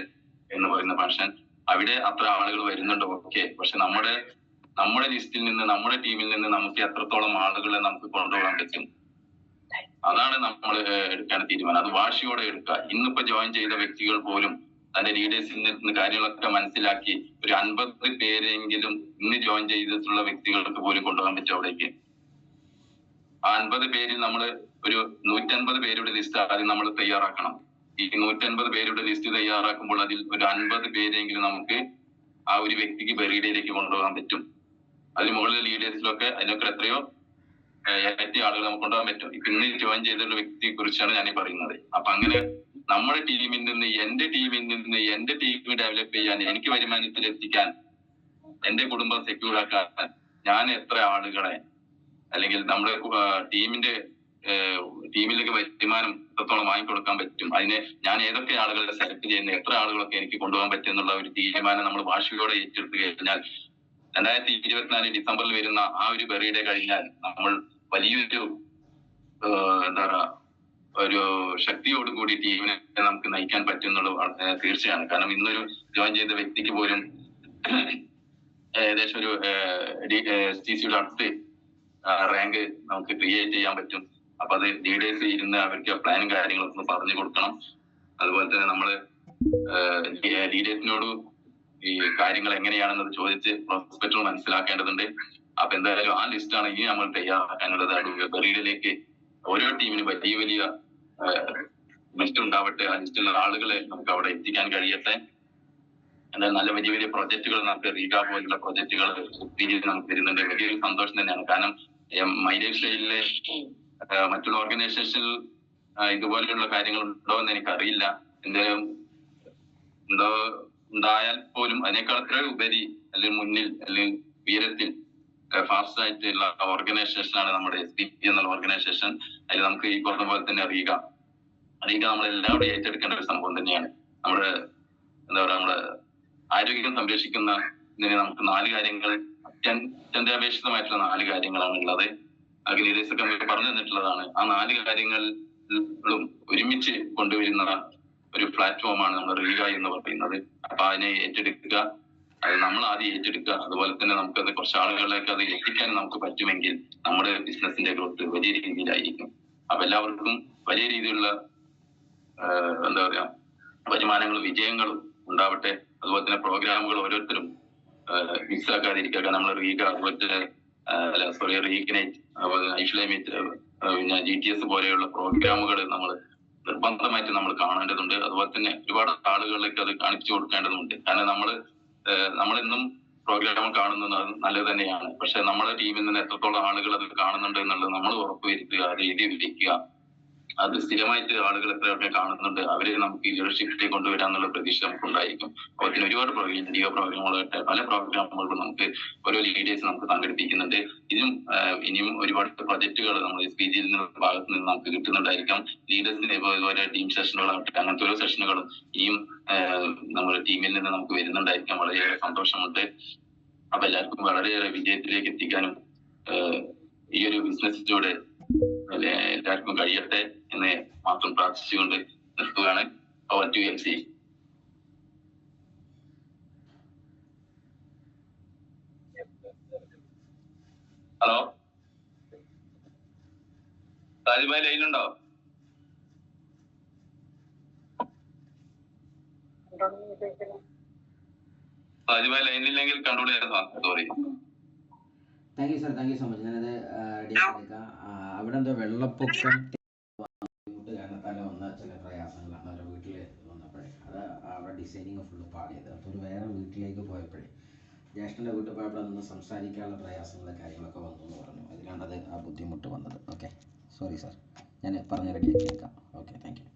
എന്ന് പറയുന്ന ഫംഗ്ഷൻ. അവിടെ അത്ര ആളുകൾ വരുന്നുണ്ട്, ഓക്കെ. പക്ഷെ നമ്മുടെ ലിസ്റ്റിൽ നിന്ന്, നമ്മുടെ ടീമിൽ നിന്ന് നമുക്ക് എത്രത്തോളം ആളുകളെ നമുക്ക് കൊണ്ടുപോകാൻ പറ്റും, അതാണ് നമ്മൾ എടുക്കേണ്ട തീരുമാനം. അത് വാശിയോടെ എടുക്കുക. ഇന്നിപ്പോ ജോയിൻ ചെയ്ത വ്യക്തികൾ പോലും തന്റെ ലീഡേഴ്സിൽ നിന്ന് കാര്യങ്ങളൊക്കെ മനസ്സിലാക്കി ഒരു 50 പേരെങ്കിലും ഇന്ന് ജോയിൻ ചെയ്തിട്ടുള്ള വ്യക്തികൾക്ക് പോലും കൊണ്ടുപോകാൻ പറ്റും അവിടേക്ക്. ആ 50 പേരിൽ നമ്മൾ ഒരു 150 പേരുടെ ലിസ്റ്റ് ആദ്യം നമ്മൾ തയ്യാറാക്കണം. ഈ 150 പേരുടെ ലിസ്റ്റ് തയ്യാറാക്കുമ്പോൾ അതിൽ ഒരു 50 പേരെങ്കിലും നമുക്ക് ആ ഒരു വ്യക്തിക്ക് ബെറീഡയിലേക്ക് കൊണ്ടുപോകാൻ പറ്റും. അതിന് മുകളിലെ ലീഡേഴ്സിലൊക്കെ അതിലൊക്കെ എത്രയോ ഇരട്ടി ആളുകൾ നമുക്ക് കൊണ്ടുപോകാൻ പറ്റും. ഇപ്പൊ ഇന്ന് ജോയിൻ ചെയ്തിട്ടുള്ള വ്യക്തിയെ കുറിച്ചാണ് ഞാൻ പറയുന്നത്. അപ്പൊ അങ്ങനെ നമ്മുടെ ടീമിൽ നിന്ന് എന്റെ ടീം ഡെവലപ്പ് ചെയ്യാൻ, എനിക്ക് വരുമാനത്തിൽ എത്തിക്കാൻ, എന്റെ കുടുംബം സെക്യൂർ ആക്കാൻ ഞാൻ എത്ര ആളുകളെ അല്ലെങ്കിൽ നമ്മുടെ ടീമിലേക്ക് വരുമാനം എത്രത്തോളം വാങ്ങിക്കൊടുക്കാൻ പറ്റും, അതിനെ ഞാൻ ഏതൊക്കെ ആളുകളെ സെലക്ട് ചെയ്യുന്ന, എത്ര ആളുകളൊക്കെ എനിക്ക് കൊണ്ടുപോകാൻ പറ്റും എന്നുള്ള ഒരു തീരുമാനം നമ്മൾ വാശിയോടെ ഏറ്റെടുത്ത് കഴിഞ്ഞാൽ 2024 ഡിസംബറിൽ വരുന്ന ആ ഒരു ബെറിഡേ കഴിഞ്ഞാൽ നമ്മൾ വലിയൊരു എന്താ പറയുക ഒരു ശക്തിയോടുകൂടി ടീമിനെ നമുക്ക് നയിക്കാൻ പറ്റും എന്നുള്ളത് തീർച്ചയാണ്. കാരണം ഇന്നൊരു ജോയിൻ ചെയ്ത വ്യക്തിക്ക് പോലും ഏകദേശം ഒരു STCയുടെ അടുത്ത് റാങ്ക് നമുക്ക് ക്രിയേറ്റ് ചെയ്യാൻ പറ്റും. അപ്പൊ അത് ലീഡേഴ്സ് ഇരുന്ന് അവർക്ക് പ്ലാനും കാര്യങ്ങളൊക്കെ പറഞ്ഞു കൊടുക്കണം. അതുപോലെ തന്നെ നമ്മള് ലീഡേഴ്സിനോട് ഈ കാര്യങ്ങൾ എങ്ങനെയാണെന്നത് ചോദിച്ച് പ്രോസ്പെക്ടർ മനസ്സിലാക്കേണ്ടതുണ്ട്. അപ്പൊ എന്തായാലും ആ ലിസ്റ്റാണ് ഇനി നമ്മൾ തയ്യാറാക്കാനുള്ളത്. ബെറീഡിലേക്ക് ഓരോ ടീമിനും വലിയ ലിസ്റ്റ് ഉണ്ടാവട്ടെ. ആ ലിസ്റ്റിലുള്ള ആളുകളെ നമുക്ക് അവിടെ എത്തിക്കാൻ കഴിയട്ടെ. എന്തായാലും നല്ല വലിയ പ്രോജക്റ്റുകൾ നമുക്ക് റീഗ പോലുള്ള പ്രോജക്റ്റുകൾ നമുക്ക് വരുന്നുണ്ട്. വലിയൊരു സന്തോഷം തന്നെയാണ്. കാരണം മൈലേജ് സ്റ്റൈലിലെ മറ്റുള്ള ഓർഗനൈസേഷനിൽ ഇതുപോലെയുള്ള കാര്യങ്ങൾ ഉണ്ടോ എന്ന് എനിക്കറിയില്ല. എന്തായാലും ഉണ്ടായാൽ പോലും അതിനേക്കാൾ എത്ര ഉപരി അല്ലെങ്കിൽ മുന്നിൽ അല്ലെങ്കിൽ ഉയരത്തിൽ ഫാസ്റ്റ് ആയിട്ടുള്ള ഓർഗനൈസേഷനാണ് നമ്മുടെ SPG എന്നുള്ള ഓർഗനൈസേഷൻ. അതിൽ നമുക്ക് ഈ പറഞ്ഞ പോലെ തന്നെ റീഗ നമ്മളെല്ലാവരും ഏറ്റെടുക്കേണ്ട ഒരു സംഭവം തന്നെയാണ്. നമ്മുടെ എന്താ പറയുക, നമ്മുടെ ആരോഗ്യം സംരക്ഷിക്കുന്നതിന് നമുക്ക് 4 കാര്യങ്ങൾ, അത്യന്താപേക്ഷിതമായിട്ടുള്ള 4 കാര്യങ്ങളാണ് ഉള്ളത്. ലീഡേഴ്സൊക്കെ നമുക്ക് പറഞ്ഞു തന്നിട്ടുള്ളതാണ്. ആ 4 കാര്യങ്ങളും ഒരുമിച്ച് കൊണ്ടുവരുന്ന ഒരു പ്ലാറ്റ്ഫോമാണ് നമ്മൾ റീഗ എന്ന് പറയുന്നത്. അപ്പൊ അതിനെ ഏറ്റെടുക്കുക, അത് നമ്മൾ ആദ്യം ഏറ്റെടുക്കുക. അതുപോലെ തന്നെ നമുക്കത് കുറച്ച് ആളുകളിലേക്ക് അത് എത്തിക്കാൻ നമുക്ക് പറ്റുമെങ്കിൽ നമ്മുടെ ബിസിനസിന്റെ ഗ്രോത്ത് വലിയ രീതിയിലായിരിക്കും. അപ്പൊ എല്ലാവർക്കും വലിയ രീതിയിലുള്ള എന്താ പറയാ വരുമാനങ്ങളും വിജയങ്ങളും ഉണ്ടാവട്ടെ. അതുപോലെ തന്നെ പ്രോഗ്രാമുകൾ ഓരോരുത്തരും മിസ്സാക്കാതിരിക്കുക. നമ്മൾ റീഗ അതുപോലെ റീകനൈറ്റ്, ഐഫ്ലേമേറ്റ്, പിന്നെ GTS പോലെയുള്ള പ്രോഗ്രാമുകൾ നമ്മൾ നിർബന്ധമായിട്ട് നമ്മൾ കാണേണ്ടതുണ്ട്. അതുപോലെ തന്നെ ഒരുപാട് ആളുകളിലേക്ക് അത് കാണിച്ചു കൊടുക്കേണ്ടതുണ്ട്. കാരണം നമ്മളെന്നും പ്രോഗ്രാം കാണുന്നത് നല്ലത് തന്നെയാണ്. പക്ഷെ നമ്മുടെ ടീമിൽ നിന്ന് എത്രത്തോളം ആളുകൾ അത് കാണുന്നുണ്ട് എന്നുള്ളത് നമ്മൾ ഉറപ്പുവരുത്തുക, അത് എഴുതി വിളിക്കുക. അത് സ്ഥിരമായിട്ട് ആളുകൾ എത്രയൊക്കെ കാണുന്നുണ്ട് അവരെ നമുക്ക് ലീഡർഷിപ്പിലേക്ക് കൊണ്ടുവരാന്നുള്ള പ്രതീക്ഷ നമുക്ക് ഉണ്ടായിരിക്കും. അതുപോലെ ഒരുപാട് NGO പ്രോഗ്രാമുകളായിട്ട് പല പ്രോഗ്രാമുകളും നമുക്ക് ഓരോ ലീഡേഴ്സ് നമുക്ക് സംഘടിപ്പിക്കുന്നുണ്ട്. ഇനിയും ഒരുപാട് പ്രൊജക്ടുകൾ നമ്മൾ SPGയിൽ ഭാഗത്ത് നിന്ന് നമുക്ക് കിട്ടുന്നുണ്ടായിരിക്കാം. ലീഡേഴ്സിന് ഇതുപോലെ ടീം സെഷനുകളാകട്ടെ അങ്ങനത്തെ ഓരോ സെഷനുകളും ഇനിയും നമ്മുടെ ടീമിൽ നിന്ന് നമുക്ക് വരുന്നുണ്ടായിരിക്കാം. വളരെയേറെ സന്തോഷമുണ്ട്. അപ്പൊ എല്ലാവർക്കും വളരെയേറെ വിജയത്തിലേക്ക് എത്തിക്കാനും ഈ ഒരു ബിസിനസ്സിലൂടെ എല്ലാവർക്കും കഴിയട്ടെ എന്ന് മാത്രം പ്രാർത്ഥിച്ചുകൊണ്ട് നിർത്തുകയാണ്. Over to MC. Hello, Tajibhai ലൈനുണ്ടോ? സാജിബായി ലൈനില്ലെങ്കിൽ കൺട്രോൾ ചെയ്യാൻ sorry. Thank you so much. ഞാനത് റെഡിയാക്കി എടുക്കാം. അവിടെ എന്തോ വെള്ളപ്പൊക്കം കാരണത്താൽ വന്ന ചില പ്രയാസങ്ങളാണ് അവരുടെ വീട്ടിൽ വന്നപ്പോഴേ. അത് അവിടെ ഡിസൈനിങ് ഫുള്ള് പാടിയത്. അപ്പോൾ ഒരു വേറെ വീട്ടിലേക്ക് പോയപ്പോഴേ ജ്യേഷ്ഠൻ്റെ വീട്ടിൽ പോയപ്പോൾ നിന്ന് സംസാരിക്കാനുള്ള പ്രയാസങ്ങളും കാര്യങ്ങളൊക്കെ വന്നു എന്ന് പറഞ്ഞു. അതിലാണത് ആ ബുദ്ധിമുട്ട് വന്നത്. ഓക്കെ, സോറി സാർ, ഞാൻ പറഞ്ഞ് റെഡിയാക്കി എടുക്കാം. Okay, thank U.